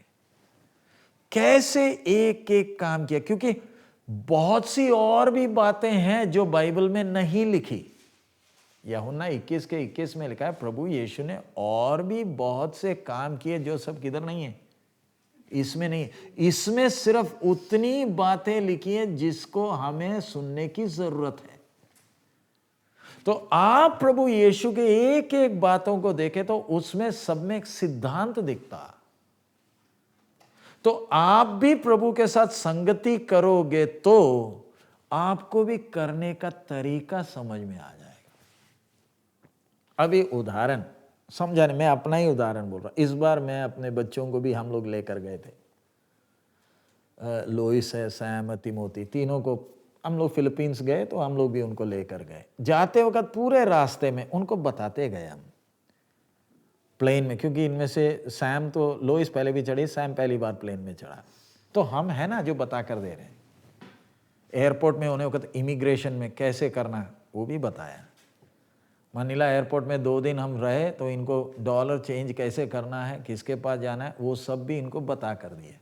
कैसे एक एक काम किया। क्योंकि बहुत सी और भी बातें हैं जो बाइबल में नहीं लिखी। यूहन्ना 21 के 21 में लिखा है, प्रभु यीशु ने और भी बहुत से काम किए जो सब किधर नहीं है, इसमें नहीं। इसमें सिर्फ उतनी बातें लिखी हैं जिसको हमें सुनने की जरूरत है। तो आप प्रभु यीशु के एक एक बातों को देखें तो उसमें सब में एक सिद्धांत दिखता। तो आप भी प्रभु के साथ संगति करोगे तो आपको भी करने का तरीका समझ में आ जाएगा। अभी उदाहरण समझाने, मैं अपना ही उदाहरण बोल रहा। इस बार मैं अपने बच्चों को भी हम लोग लेकर गए थे, लोइस है, सैम, तिमोती, तीनों को हम लोग फिलीपींस गए, तो हम लोग भी उनको लेकर गए। जाते वक्त पूरे रास्ते में उनको बताते गए हम प्लेन में, क्योंकि इनमें से सैम तो, लोइस पहले भी चढ़ी, सैम पहली बार प्लेन में चढ़ा, तो हम है ना जो बता कर दे रहे हैं। एयरपोर्ट में होने वक्त इमिग्रेशन में कैसे करना वो भी बताया। मनीला एयरपोर्ट में 2 दिन हम रहे, तो इनको डॉलर चेंज कैसे करना है, किसके पास जाना है, वो सब भी इनको बता कर दिए।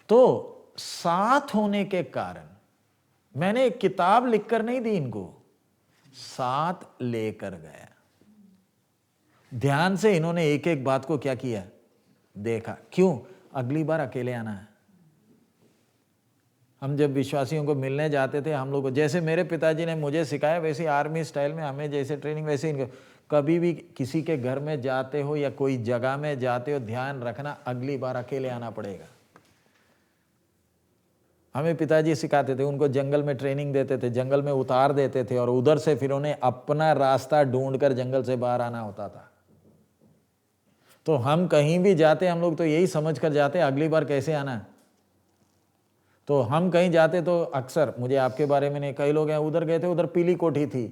तो साथ होने के कारण मैंने एक किताब लिखकर नहीं दी इनको, साथ लेकर गया। ध्यान से इन्होंने एक एक बात को क्या किया, देखा। क्यों? अगली बार अकेले आना है। हम जब विश्वासियों को मिलने जाते थे, हम लोग को, जैसे मेरे पिताजी ने मुझे सिखाया वैसे आर्मी स्टाइल में हमें जैसे ट्रेनिंग, वैसे इनको, कभी भी किसी के घर में जाते हो या कोई जगह में जाते हो, ध्यान रखना अगली बार अकेले आना पड़ेगा। हमें पिताजी सिखाते थे, उनको जंगल में ट्रेनिंग देते थे, जंगल में उतार देते थे और उधर से फिर उन्हें अपना रास्ता ढूंढकर जंगल से बाहर आना होता था। तो हम कहीं भी जाते हम लोग तो यही समझ कर जाते अगली बार कैसे आना है। तो हम कहीं जाते तो अक्सर, मुझे आपके बारे में नहीं, कई लोग हैं उधर गए थे, उधर पीली कोठी थी,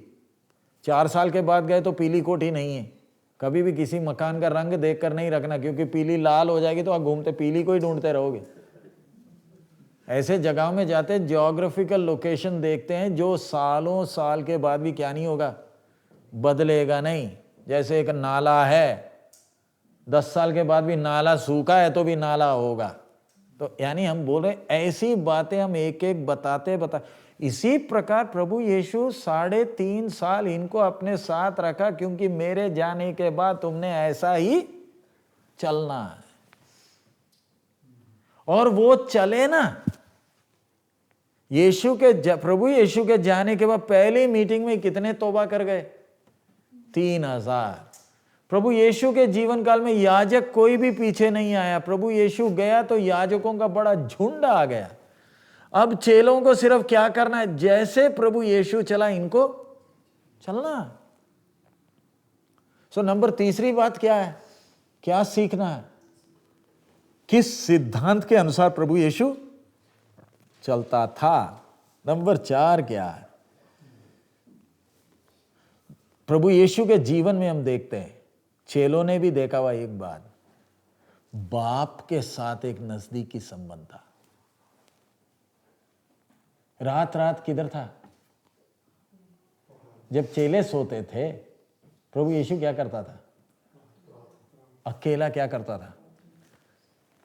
4 साल के बाद गए तो पीली कोठी नहीं है। कभी भी किसी मकान का रंग देख कर नहीं रखना, क्योंकि पीली लाल हो जाएगी तो आप घूमते पीली को ही ढूंढते रहोगे। ऐसे जगहों में जाते ज्योग्राफिकल लोकेशन देखते हैं जो सालों साल के बाद भी क्या नहीं होगा, बदलेगा नहीं। जैसे एक नाला है, 10 साल के बाद भी नाला सूखा है तो भी नाला होगा। तो यानी हम बोल रहे ऐसी बातें हम एक एक बताते इसी प्रकार प्रभु यीशु 3.5 साल इनको अपने साथ रखा, क्योंकि मेरे जाने के बाद तुमने ऐसा ही चलना है। और वो चले ना, प्रभु यीशु के जाने के बाद पहली मीटिंग में कितने तौबा कर गए? 3000। प्रभु यीशु के जीवन काल में याजक कोई भी पीछे नहीं आया। प्रभु यीशु गया तो याजकों का बड़ा झुंड आ गया। अब चेलों को सिर्फ क्या करना है, जैसे प्रभु यीशु चला इनको चलना। नंबर तीसरी बात क्या है, क्या सीखना है, किस सिद्धांत के अनुसार प्रभु यीशु चलता था। नंबर 4 क्या है, प्रभु यीशु के जीवन में हम देखते हैं, चेलों ने भी देखा हुआ एक बात, बाप के साथ एक नजदीकी संबंध था। रात रात किधर था? जब चेले सोते थे प्रभु यीशु क्या करता था? अकेला क्या करता था?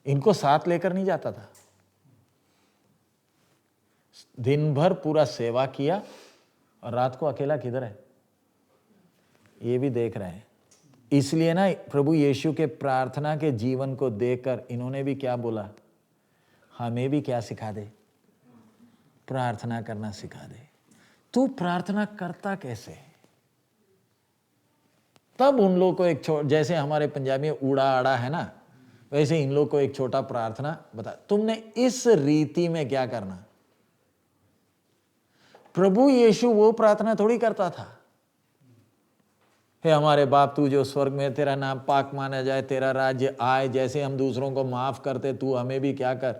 इनको साथ लेकर नहीं जाता था। दिन भर पूरा सेवा किया और रात को अकेला किधर है, ये भी देख रहे हैं। इसलिए ना प्रभु यीशु के प्रार्थना के जीवन को देखकर इन्होंने भी क्या बोला, हमें भी क्या सिखा दे, प्रार्थना करना सिखा दे। तू प्रार्थना करता कैसे? तब उन लोग को एक जैसे हमारे पंजाबी में ऊड़ा आड़ा है ना, वैसे इन लोग को एक छोटा प्रार्थना बता, तुमने इस रीति में क्या करना। प्रभु यीशु वो प्रार्थना थोड़ी करता था, हे हमारे बाप तू जो स्वर्ग में, तेरा नाम पाक माना जाए, तेरा राज्य आए, जैसे हम दूसरों को माफ करते तू हमें भी क्या कर।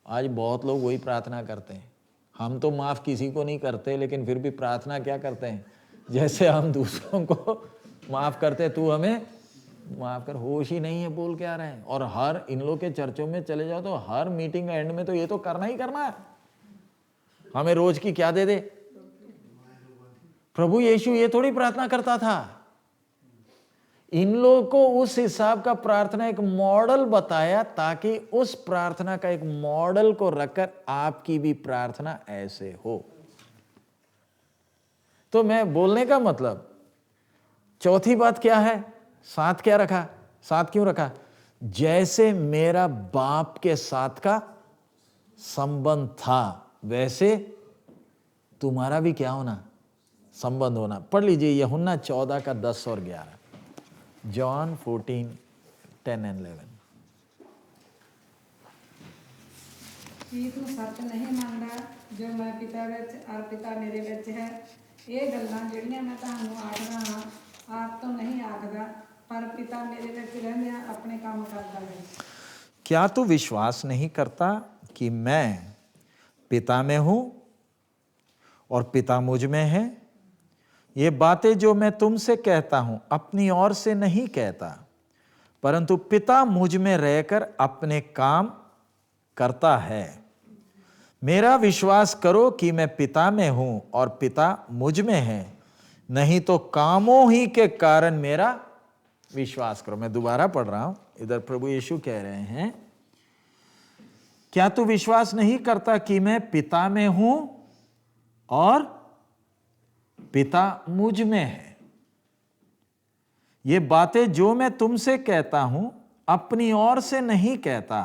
आज बहुत लोग वही प्रार्थना करते हैं। हम तो माफ किसी को नहीं करते, लेकिन फिर भी प्रार्थना क्या करते हैं, जैसे हम दूसरों को माफ करते तू हमें माफ कर। होश ही नहीं है बोल के आ रहे हैं। और हर इन लोग के चर्चों में चले जाओ तो हर मीटिंग एंड में तो ये तो करना ही करना है। हमें रोज की क्या दे दे। प्रभु यीशु ये थोड़ी प्रार्थना करता था। इन लोगों को उस हिसाब का प्रार्थना एक मॉडल बताया, ताकि उस प्रार्थना का एक मॉडल को रखकर आपकी भी प्रार्थना ऐसे हो। तो मैं बोलने का मतलब, चौथी बात क्या है, साथ क्या रखा, साथ क्यों रखा? जैसे मेरा बाप के साथ का संबंध था, वैसे तुम्हारा भी क्या होना, संबंध होना। पढ़ लीजिए यूहन्ना 14 का 10 और 11, जॉन 14:10 and 11। ਕੀ ਤੂੰ ਸੱਚ ਨਹੀਂ ਮੰਨਦਾ ਜੋ ਮੈਂ ਪਿਤਾ ਵਿੱਚ ਔਰ ਪਿਤਾ ਮੇਰੇ ਵਿੱਚ ਹੈ? ਇਹ ਗੱਲਾਂ ਜਿਹੜੀਆਂ ਮੈਂ ਤੁਹਾਨੂੰ ਆਖਦਾ ਹਾਂ, ਆਪ ਤੋਂ ਨਹੀਂ ਆਖਦਾ, ਪਰ ਪਿਤਾ ਮੇਰੇ ਵਿੱਚ ਰਹਿੰਦਿਆਂ ਆਪਣੇ ਕੰਮ ਕਰਦਾ ਹੈ। क्या तू विश्वास नहीं करता कि मैं पिता में हूं और पिता मुझ में है? ये बातें जो मैं तुमसे कहता हूं अपनी ओर से नहीं कहता, परंतु पिता मुझ में रहकर अपने काम करता है। मेरा विश्वास करो कि मैं पिता में हूं और पिता मुझ में है, नहीं तो कामों ही के कारण मेरा विश्वास करो। मैं दोबारा पढ़ रहा हूं, इधर प्रभु यीशु कह रहे हैं, क्या तू विश्वास नहीं करता कि मैं पिता में हूं और पिता मुझ में है? ये बातें जो मैं तुमसे कहता हूं अपनी ओर से नहीं कहता,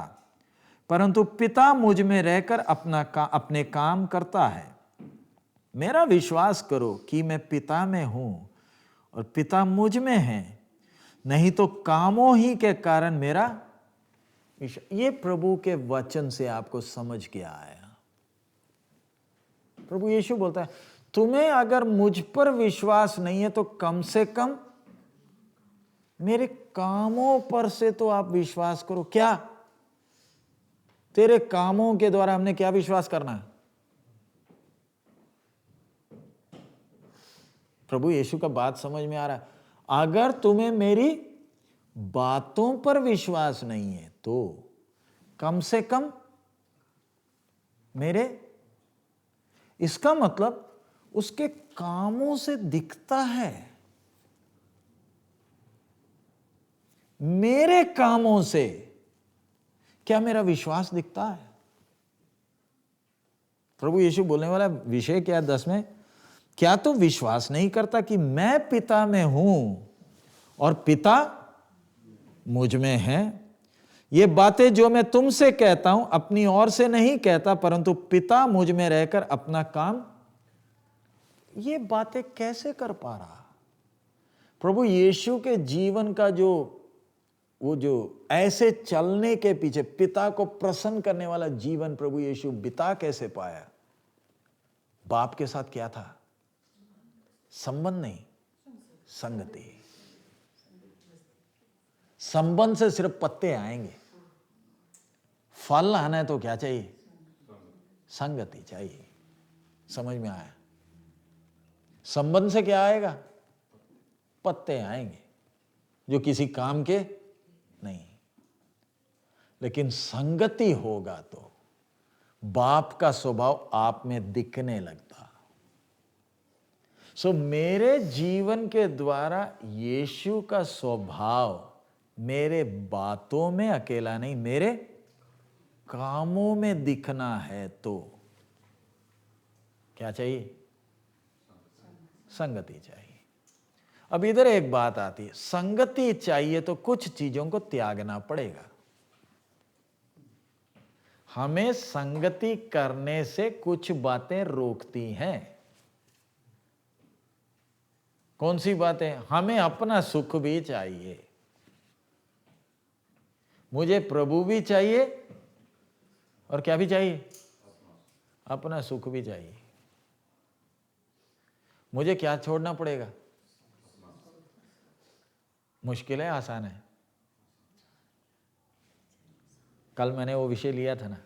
परंतु पिता मुझ में रहकर अपने काम करता है। मेरा विश्वास करो कि मैं पिता में हूं और पिता मुझ में है, नहीं तो कामों ही के कारण मेरा। ये प्रभु के वचन से आपको समझ के आया। प्रभु यीशु बोलता है तुम्हें अगर मुझ पर विश्वास नहीं है तो कम से कम मेरे कामों पर से तो आप विश्वास करो। क्या? तेरे कामों के द्वारा हमने क्या विश्वास करना है? प्रभु यीशु का बात समझ में आ रहा है? अगर तुम्हें मेरी बातों पर विश्वास नहीं है तो कम से कम मेरे, इसका मतलब उसके कामों से दिखता है, मेरे कामों से क्या मेरा विश्वास दिखता है? प्रभु यीशु बोलने वाला विषय क्या है 10 में? क्या तू विश्वास नहीं करता कि मैं पिता में हूं और पिता मुझ में है? ये बातें जो मैं तुमसे कहता हूं अपनी ओर से नहीं कहता, परंतु पिता मुझ में रहकर अपना काम। ये बातें कैसे कर पा रहा? प्रभु यीशु के जीवन का वो जो ऐसे चलने के पीछे पिता को प्रसन्न करने वाला जीवन प्रभु यीशु बिता कैसे पाया? बाप के साथ क्या था? संबंध नहीं, संगति। संबंध से सिर्फ पत्ते आएंगे, फल आना है तो क्या चाहिए? संगति चाहिए। समझ में आया? संबंध से क्या आएगा? पत्ते आएंगे जो किसी काम के नहीं, लेकिन संगति होगा तो बाप का स्वभाव आप में दिखने लगता। मेरे जीवन के द्वारा यीशु का स्वभाव मेरे बातों में अकेला नहीं, मेरे कामों में दिखना है तो क्या चाहिए? संगति चाहिए। अब इधर एक बात आती है, संगति चाहिए तो कुछ चीजों को त्यागना पड़ेगा। हमें संगति करने से कुछ बातें रोकती हैं। कौन सी बातें? हमें अपना सुख भी चाहिए, मुझे प्रभु भी चाहिए और क्या भी चाहिए? अपना सुख भी चाहिए। मुझे क्या छोड़ना पड़ेगा? मुश्किल है आसान है? कल मैंने वो विषय लिया था ना,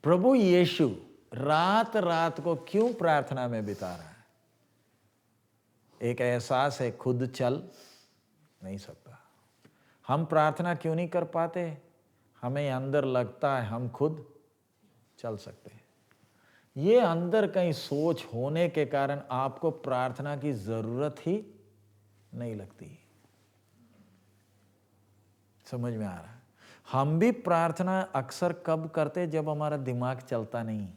प्रभु यीशु रात रात को क्यों प्रार्थना में बिता रहा है? एक एहसास है खुद चल नहीं सकता। हम प्रार्थना क्यों नहीं कर पाते? हमें अंदर लगता है हम खुद चल सकते हैं। ये अंदर कहीं सोच होने के कारण आपको प्रार्थना की जरूरत ही नहीं लगती। समझ में आ रहा है? हम भी प्रार्थना अक्सर कब करते? जब हमारा दिमाग चलता नहीं,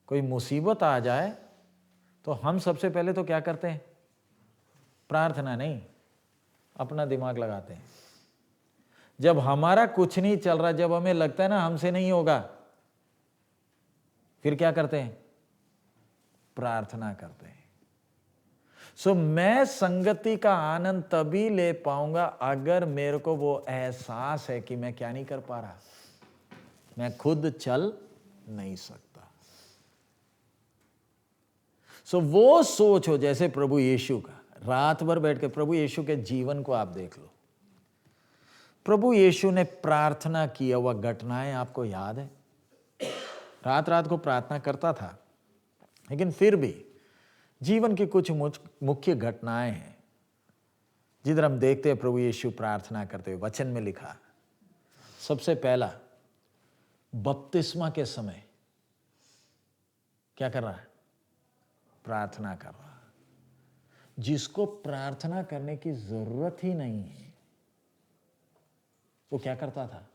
कोई मुसीबत आ जाए तो हम सबसे पहले तो क्या करते हैं? प्रार्थना नहीं, अपना दिमाग लगाते हैं। जब हमारा कुछ नहीं चल रहा, जब हमें लगता है ना हमसे नहीं होगा, फिर क्या करते हैं? प्रार्थना करते हैं। मैं संगति का आनंद तभी ले पाऊंगा अगर मेरे को वो एहसास है कि मैं क्या नहीं कर पा रहा, मैं खुद चल नहीं सकता। वो सोच हो जैसे प्रभु यीशु का। रात भर बैठ के प्रभु यीशु के जीवन को आप देख लो। प्रभु यीशु ने प्रार्थना किया हुआ घटनाएं आपको याद है? रात रात को प्रार्थना करता था, लेकिन फिर भी जीवन की कुछ मुख्य घटनाएं हैं जिधर हम देखते हैं प्रभु यीशु प्रार्थना करते हुए। वचन में लिखा, सबसे पहला बपतिस्मा के समय क्या कर रहा है? प्रार्थना कर रहा। जिसको प्रार्थना करने की जरूरत ही नहीं है वो क्या करता था?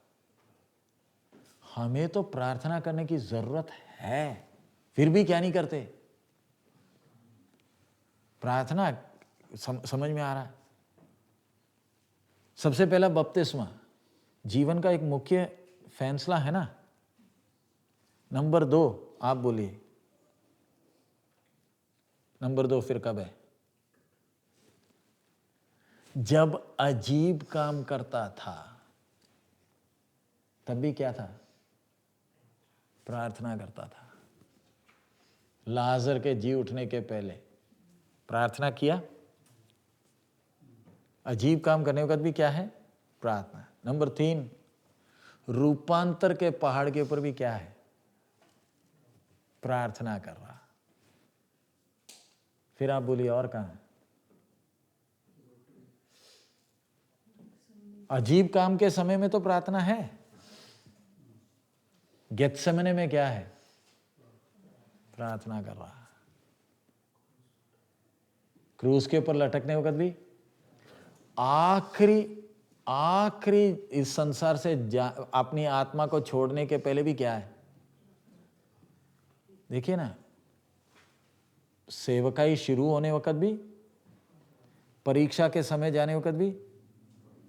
हमें तो प्रार्थना करने की जरूरत है, फिर भी क्या नहीं करते? प्रार्थना। समझ में आ रहा है? सबसे पहला बपतिस्मा जीवन का एक मुख्य फैसला है ना। नंबर 2 आप बोलिए, नंबर 2 फिर कब है? जब अजीब काम करता था तब भी क्या था? प्रार्थना करता था। लाजर के जी उठने के पहले प्रार्थना किया। अजीब काम करने के वक्त भी क्या है? प्रार्थना। नंबर 3, रूपांतर के पहाड़ के ऊपर भी क्या है? प्रार्थना कर रहा। फिर आप बोलिए और कहां? अजीब काम के समय में तो प्रार्थना है। गेत्सेमने में क्या है? प्रार्थना कर रहा। क्रूस के ऊपर लटकने वक्त भी, आखिरी इस संसार से अपनी आत्मा को छोड़ने के पहले भी क्या है? देखिए ना, सेवकाई शुरू होने वक्त भी, परीक्षा के समय जाने वक्त भी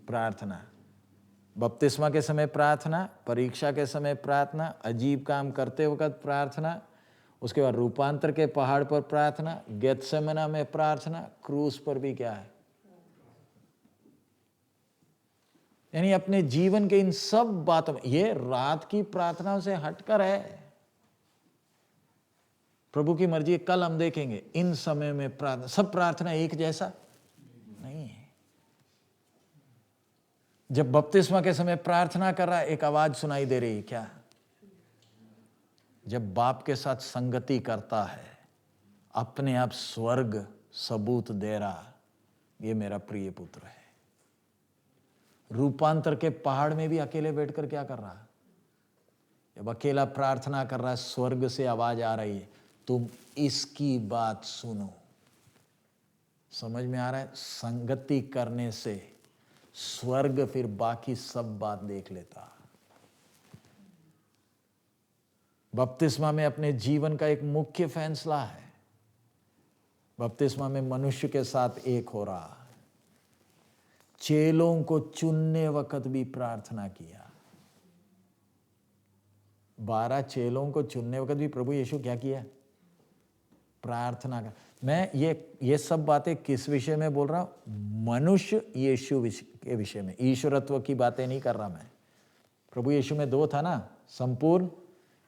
प्रार्थना, बपतिस्मा के समय प्रार्थना, परीक्षा के समय प्रार्थना, अजीब काम करते वक्त प्रार्थना, उसके बाद रूपांतर के पहाड़ पर प्रार्थना, गेत्सेमना में प्रार्थना, क्रूस पर भी क्या है? यानी अपने जीवन के इन सब बातों में, ये रात की प्रार्थनाओं से हटकर है। प्रभु की मर्जी कल हम देखेंगे। इन समय में प्रार्थना, सब प्रार्थना एक जैसा नहीं है। जब बपतिस्मा के समय प्रार्थना कर रहा है, एक आवाज सुनाई दे रही है, क्या? जब बाप के साथ संगति करता है, अपने आप स्वर्ग सबूत दे रहा, ये मेरा प्रिय पुत्र है। रूपांतर के पहाड़ में भी अकेले बैठकर क्या कर रहा? जब अकेला प्रार्थना कर रहा है, स्वर्ग से आवाज आ रही है, तुम इसकी बात सुनो। समझ में आ रहा है? संगति करने से स्वर्ग फिर बाकी सब बात देख लेता। बपतिस्मा में अपने जीवन का एक मुख्य फैसला है। बपतिस्मा में मनुष्य के साथ एक हो रहा। चेलों को चुनने वक्त भी प्रार्थना किया। 12 चेलों को चुनने वक्त भी प्रभु यीशु क्या किया? प्रार्थना कर। मैं ये सब बातें किस विषय में बोल रहा हूं? मनुष्य यीशु के विषय में, ईश्वरत्व की बातें नहीं कर रहा मैं। प्रभु यीशु में 2 था ना, संपूर्ण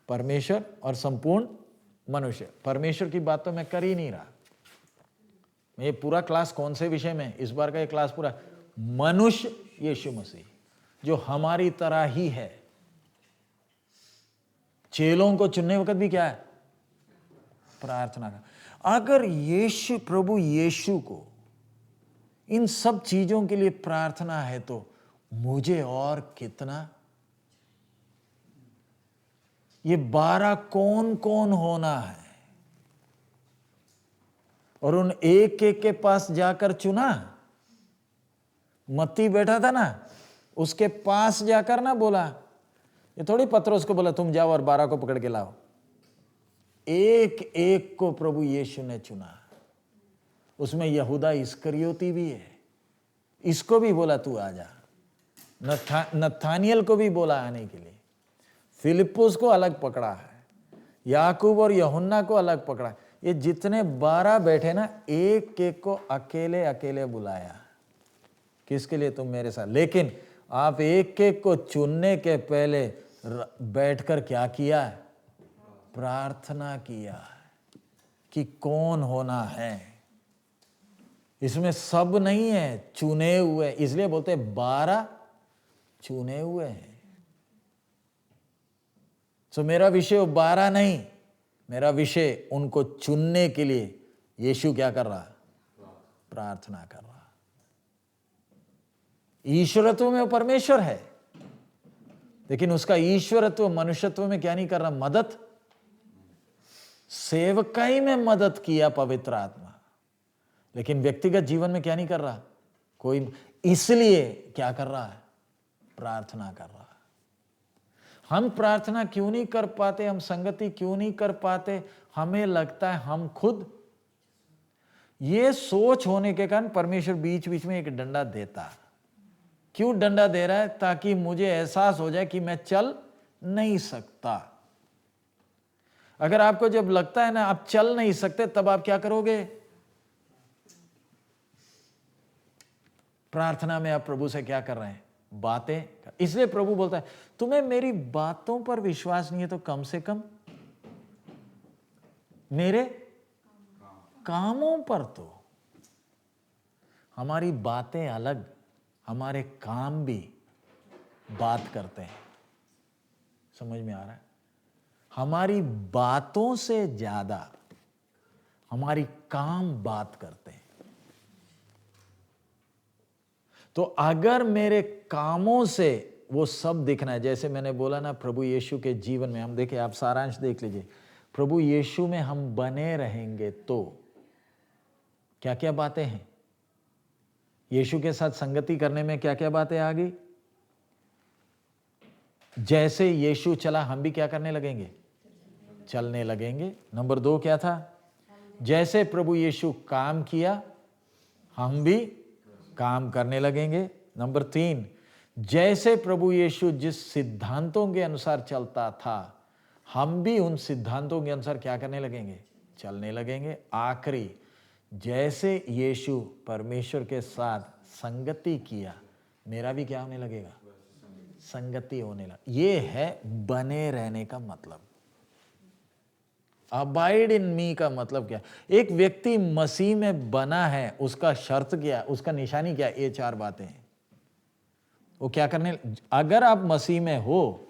परमेश्वर और संपूर्ण मनुष्य। परमेश्वर की बात तो मैं कर ही नहीं रहा। ये पूरा क्लास कौन से विषय में? इस बार का ये क्लास पूरा मनुष्य यीशु मसीह, जो हमारी तरह ही है। चेलों को चुनने वक्त भी क्या है? प्रार्थना का। अगर यीशु, प्रभु यीशु को इन सब चीजों के लिए प्रार्थना है, तो मुझे और कितना? ये 12 कौन कौन होना है? और उन एक एक के पास जाकर चुना। मत्ती बैठा था ना, उसके पास जाकर ना बोला, ये थोड़ी पत्रोस को बोला तुम जाओ और 12 को पकड़ के लाओ। एक एक को प्रभु यीशु ने चुना। उसमें यहूदा इस्करियोती भी है। इसको भी बोला तू आ जा। नथानियल को भी बोला आने के लिए। फिलिप्पुस को अलग पकड़ा है, याकूब और यूहन्ना को अलग पकड़ा है। ये जितने 12 बैठे ना, एक एक को अकेले अकेले बुलाया। किसके लिए? तुम मेरे साथ। लेकिन आप एक एक को चुनने के पहले बैठकर क्या किया है? प्रार्थना किया कि कौन होना है। इसमें सब नहीं है, चुने हुए। इसलिए बोलते 12 चुने हुए हैं। तो मेरा विषय 12 नहीं, मेरा विषय उनको चुनने के लिए यीशु क्या कर रहा? प्रार्थना कर रहा। ईश्वरत्व में वो परमेश्वर है, लेकिन उसका ईश्वरत्व मनुष्यत्व में क्या नहीं कर रहा? मदद। सेवकाई में मदद किया पवित्र आत्मा, लेकिन व्यक्तिगत जीवन में क्या नहीं कर रहा कोई। इसलिए क्या कर रहा है? प्रार्थना कर रहा। हम प्रार्थना क्यों नहीं कर पाते? हम संगति क्यों नहीं कर पाते? हमें लगता है हम खुद। ये सोच होने के कारण परमेश्वर बीच बीच में एक डंडा देता। क्यों डंडा दे रहा है? ताकि मुझे एहसास हो जाए कि मैं चल नहीं सकता। अगर आपको जब लगता है ना आप चल नहीं सकते, तब आप क्या करोगे? प्रार्थना में आप प्रभु से क्या कर रहे हैं? बातें, इसलिए प्रभु बोलता है तुम्हें मेरी बातों पर विश्वास नहीं है तो कम से कम मेरे कामों पर तो। हमारी बातें अलग, हमारे काम भी बात करते हैं। समझ में आ रहा है? हमारी बातों से ज्यादा हमारी काम बात करते हैं। तो अगर मेरे कामों से वो सब दिखना है, जैसे मैंने बोला ना, प्रभु यीशु के जीवन में हम देखें, आप सारांश देख लीजिए, प्रभु यीशु में हम बने रहेंगे तो क्या क्या बातें हैं? यीशु के साथ संगति करने में क्या क्या बातें आ गई? जैसे यीशु चला हम भी क्या करने लगेंगे? चलने लगेंगे। नंबर 2 क्या था? जैसे प्रभु यीशु काम किया हम भी काम करने लगेंगे। नंबर 3, जैसे प्रभु यीशु जिस सिद्धांतों के अनुसार चलता था हम भी उन सिद्धांतों के अनुसार क्या करने लगेंगे? चलने लगेंगे। आखिरी, जैसे यीशु परमेश्वर के साथ संगति किया मेरा भी क्या होने लगेगा? संगति होने लगा। ये है बने रहने का मतलब। अबाइड इन मी का मतलब क्या? एक व्यक्ति मसीह में बना है, उसका शर्त क्या, उसका निशानी क्या? ये 4 बातें हैं। वो क्या करने, अगर आप मसीह में हो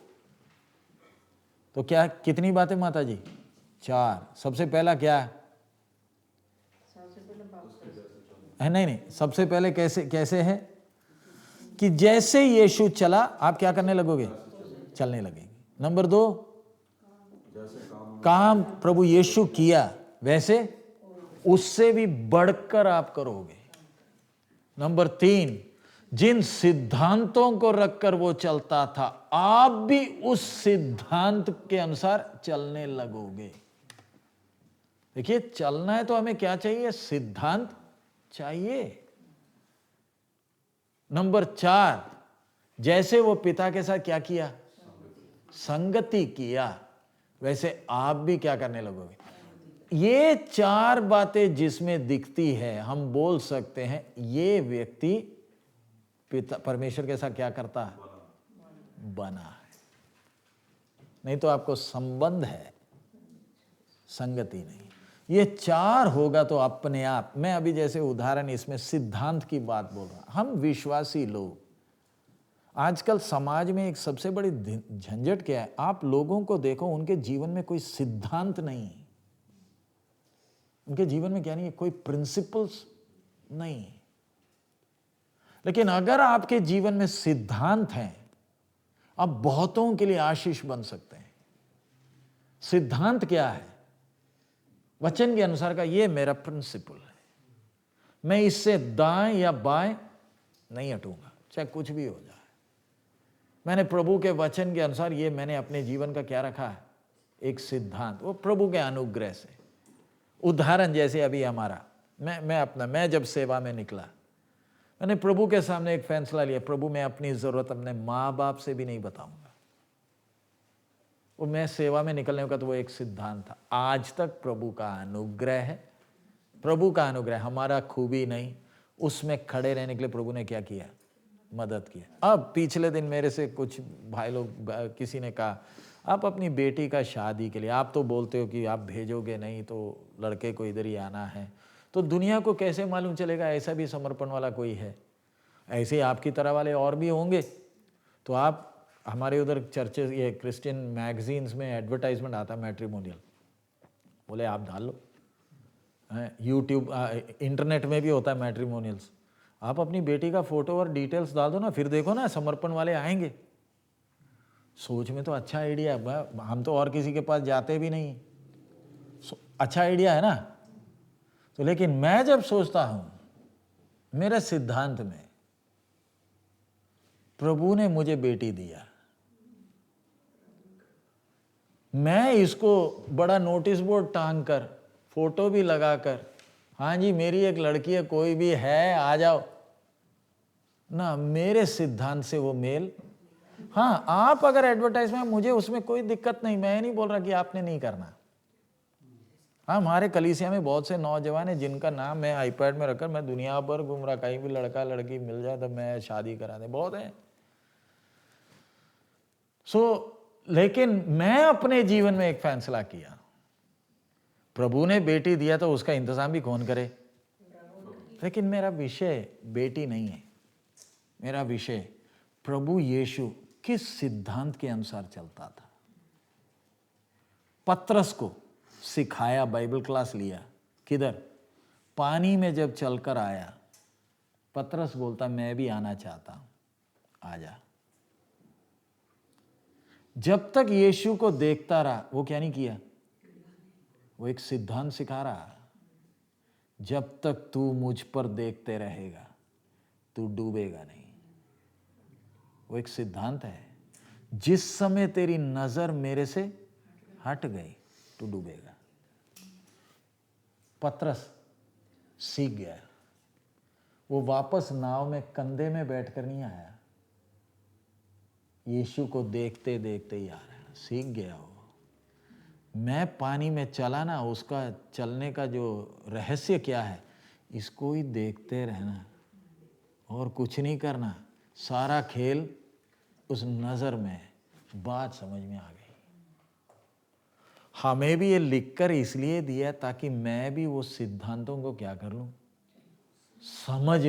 तो क्या, कितनी बातें माता जी? 4। सबसे पहला क्या है? नहीं, सबसे पहले कैसे है कि जैसे यीशु चला आप क्या करने लगोगे? चलने लगेंगे। नंबर 2, काम प्रभु यीशु किया वैसे उससे भी बढ़कर आप करोगे। नंबर 3, जिन सिद्धांतों को रखकर वो चलता था आप भी उस सिद्धांत के अनुसार चलने लगोगे। देखिए, चलना है तो हमें क्या चाहिए? सिद्धांत चाहिए। नंबर 4, जैसे वो पिता के साथ क्या किया? संगति किया, वैसे आप भी क्या करने लगोगे। ये 4 बातें जिसमें दिखती है हम बोल सकते हैं ये व्यक्ति पिता परमेश्वर के साथ क्या करता है? बना है। नहीं तो आपको संबंध है, संगति नहीं। ये 4 होगा तो अपने आप। मैं अभी जैसे उदाहरण इसमें सिद्धांत की बात बोल रहा। हम विश्वासी लोग आजकल समाज में एक सबसे बड़ी झंझट क्या है? आप लोगों को देखो, उनके जीवन में कोई सिद्धांत नहीं है। उनके जीवन में क्या नहीं है? कोई प्रिंसिपल्स नहीं है। लेकिन अगर आपके जीवन में सिद्धांत हैं आप बहुतों के लिए आशीष बन सकते हैं। सिद्धांत क्या है? वचन के अनुसार का ये मेरा प्रिंसिपल है, मैं इससे दाएं या बाएं नहीं हटूंगा चाहे कुछ भी हो जाए। मैंने प्रभु के वचन के अनुसार ये मैंने अपने जीवन का क्या रखा है? एक सिद्धांत, वो प्रभु के अनुग्रह से। उदाहरण जैसे अभी हमारा, मैं जब सेवा में निकला मैंने प्रभु के सामने एक फैसला लिया, प्रभु मैं अपनी जरूरत अपने माँ बाप से भी नहीं बताऊंगा। वो मैं सेवा में निकलने का तो वो एक सिद्धांत था। आज तक प्रभु का अनुग्रह है, प्रभु का अनुग्रह, हमारा खूबी नहीं। उसमें खड़े रहने के लिए प्रभु ने क्या किया? मदद किया। अब पिछले दिन मेरे से कुछ भाई लोग, किसी ने कहा आप अपनी बेटी का शादी के लिए, आप तो बोलते हो कि आप भेजोगे नहीं तो लड़के को इधर ही आना है, तो दुनिया को कैसे मालूम चलेगा ऐसा भी समर्पण वाला कोई है? ऐसे आपकी तरह वाले और भी होंगे। तो आप हमारे उधर चर्चेस, ये क्रिश्चियन मैगजीन्स में एडवर्टाइजमेंट आता है मैट्रिमोनियल, बोले आप डाल लो। यूट्यूब इंटरनेट में भी होता है मैट्रिमोनियल्स। आप अपनी बेटी का फोटो और डिटेल्स डाल दो ना, फिर देखो ना समर्पण वाले आएंगे। सोच में तो अच्छा आइडिया है, हम तो और किसी के पास जाते भी नहीं। अच्छा आइडिया है ना? तो लेकिन मैं जब सोचता हूं मेरे सिद्धांत में प्रभु ने मुझे बेटी दिया, मैं इसको बड़ा नोटिस बोर्ड टांग कर, फोटो भी लगाकर, हाँ जी मेरी एक लड़की है, कोई भी है आ जाओ ना, मेरे सिद्धांत से वो मेल। हाँ, आप अगर एडवर्टाइजमेंट, मुझे उसमें कोई दिक्कत नहीं, मैं नहीं बोल रहा कि आपने नहीं करना। हाँ, हमारे कलीसिया में बहुत से नौजवान हैं जिनका नाम मैं आईपैड में रखकर मैं दुनिया भर घूम रहा, कहीं भी लड़का लड़की मिल जाए तो मैं शादी करा दे, बहुत है। लेकिन मैं अपने जीवन में एक फैसला किया, प्रभु ने बेटी दिया तो उसका इंतजाम भी कौन करे। लेकिन मेरा विषय बेटी नहीं है, मेरा विषय प्रभु यीशु किस सिद्धांत के अनुसार चलता था। पतरस को सिखाया, बाइबल क्लास लिया, किधर, पानी में जब चलकर आया, पतरस बोलता मैं भी आना चाहता हूं, आजा। जब तक यीशु को देखता रहा, वो क्या नहीं किया, वो एक सिद्धांत सिखा रहा, जब तक तू मुझ पर देखते रहेगा तू डूबेगा नहीं। वो एक सिद्धांत है, जिस समय तेरी नजर मेरे से हट गई तू डूबेगा। पतरस सीख गया, वो वापस नाव में कंधे में बैठकर नहीं आया, यीशु को देखते देखते ही आ रहा, सीख गया वो। मैं पानी में चला ना, उसका चलने का जो रहस्य क्या है, इसको ही देखते रहना और कुछ नहीं करना, सारा खेल उस नजर में। बात समझ में आ गई। हमें भी ये लिखकर इसलिए दिया ताकि मैं भी वो सिद्धांतों को क्या कर लूं, समझ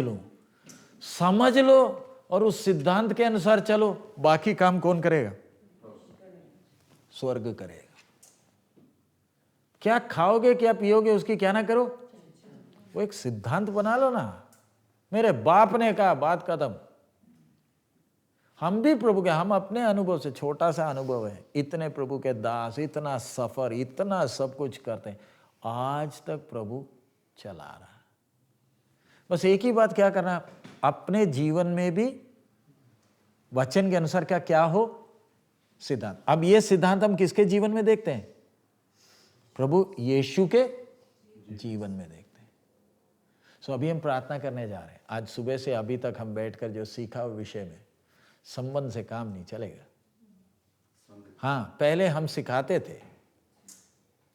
लो और उस सिद्धांत के अनुसार चलो। बाकी काम कौन करेगा, स्वर्ग करेगा। क्या खाओगे क्या पियोगे उसकी क्या ना करो, वो एक सिद्धांत बना लो ना। मेरे बाप ने कहा, बात खत्म। हम भी प्रभु के, हम अपने अनुभव से, छोटा सा अनुभव है, इतने प्रभु के दास, इतना सफर, इतना सब कुछ करते हैं, आज तक प्रभु चला रहा। बस एक ही बात क्या करना, अपने जीवन में भी वचन के अनुसार क्या क्या हो, सिद्धांत। अब ये सिद्धांत हम किसके जीवन में देखते हैं, प्रभु यीशु के जीवन में देखते हैं। सो अभी हम प्रार्थना करने जा रहे हैं। आज सुबह से अभी तक हम बैठकर जो सीखा विषय में, संबंध से काम नहीं चलेगा। हाँ, पहले हम सिखाते थे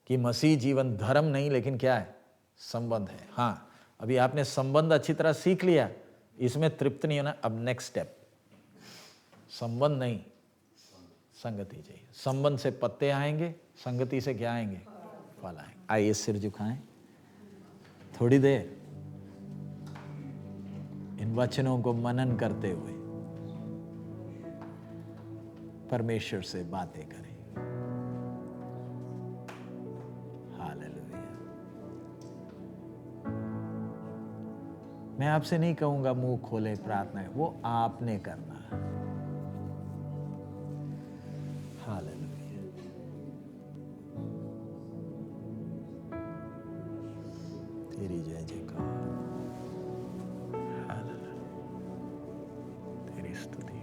कि मसीह जीवन धर्म नहीं, लेकिन क्या है, संबंध है। हाँ, अभी आपने संबंध अच्छी तरह सीख लिया, इसमें तृप्त नहीं होना। अब नेक्स्ट स्टेप, संबंध नहीं, संगति चाहिए। संबंध से पत्ते आएंगे, संगति से क्या आएंगे, फल आएंगे। आइए सिर झुकाएं, थोड़ी देर इन वचनों को मनन करते हुए परमेश्वर से बातें करें। हालेलुया। मैं आपसे नहीं कहूंगा मुंह खोले प्रार्थना है, वो आपने करना है। हालेलुया। तेरी जय जयकार, हालेलुया, तेरी स्तुति।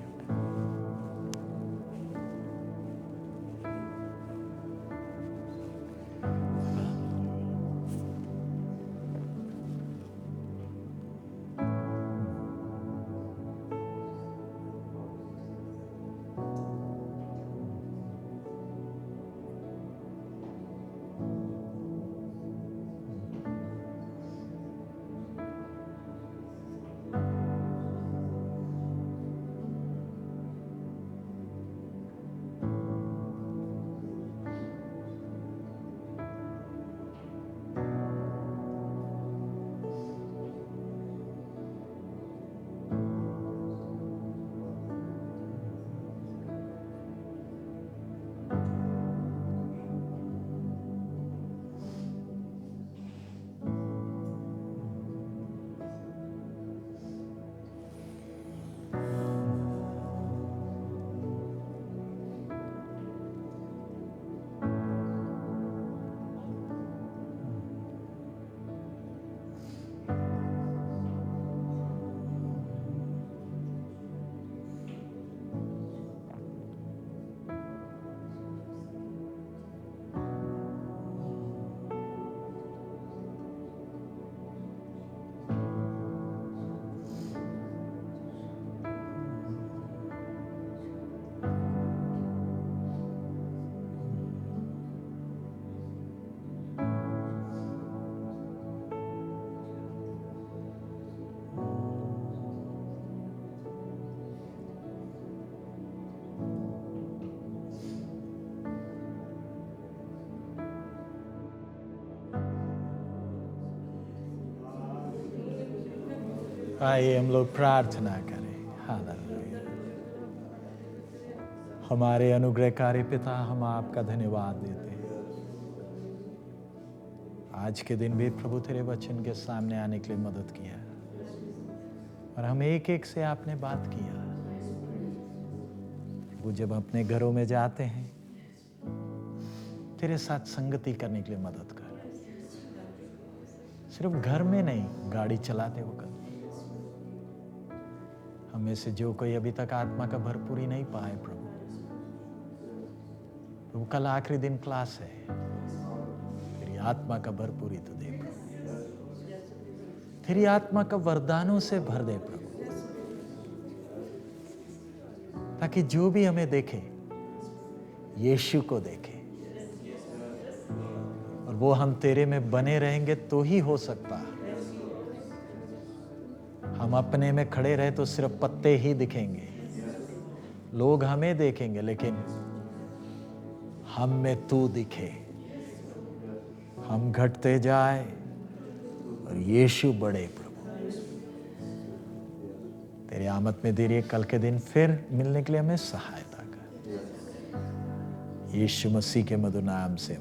आइए हम लोग प्रार्थना करें। हालेलुया। हमारे अनुग्रहकारी पिता, हम आपका धन्यवाद देते हैं आज के दिन भी प्रभु तेरे वचन के सामने आने के लिए मदद किया, और हम एक एक से आपने बात किया। प्रभु जब अपने घरों में जाते हैं तेरे साथ संगति करने के लिए मदद कर। सिर्फ घर में नहीं, गाड़ी चलाते वक्त हमें से जो कोई अभी तक आत्मा का भरपूरी नहीं पाए प्रभु, कल आखिरी दिन क्लास है, तेरी आत्मा का भरपूरी तो दे प्रभु, तेरी आत्मा का वरदानों से भर दे प्रभु, ताकि जो भी हमें देखे यीशु को देखे, और वो हम तेरे में बने रहेंगे तो ही हो सकता है। हम अपने में खड़े रहे तो सिर्फ पत्ते ही दिखेंगे, लोग हमें देखेंगे, लेकिन हम में तू दिखे। हम घटते जाए और यीशु बढ़े प्रभु। तेरे आमद में देरी, कल के दिन फिर मिलने के लिए हमें सहायता कर। यीशु मसीह के मधुर नाम से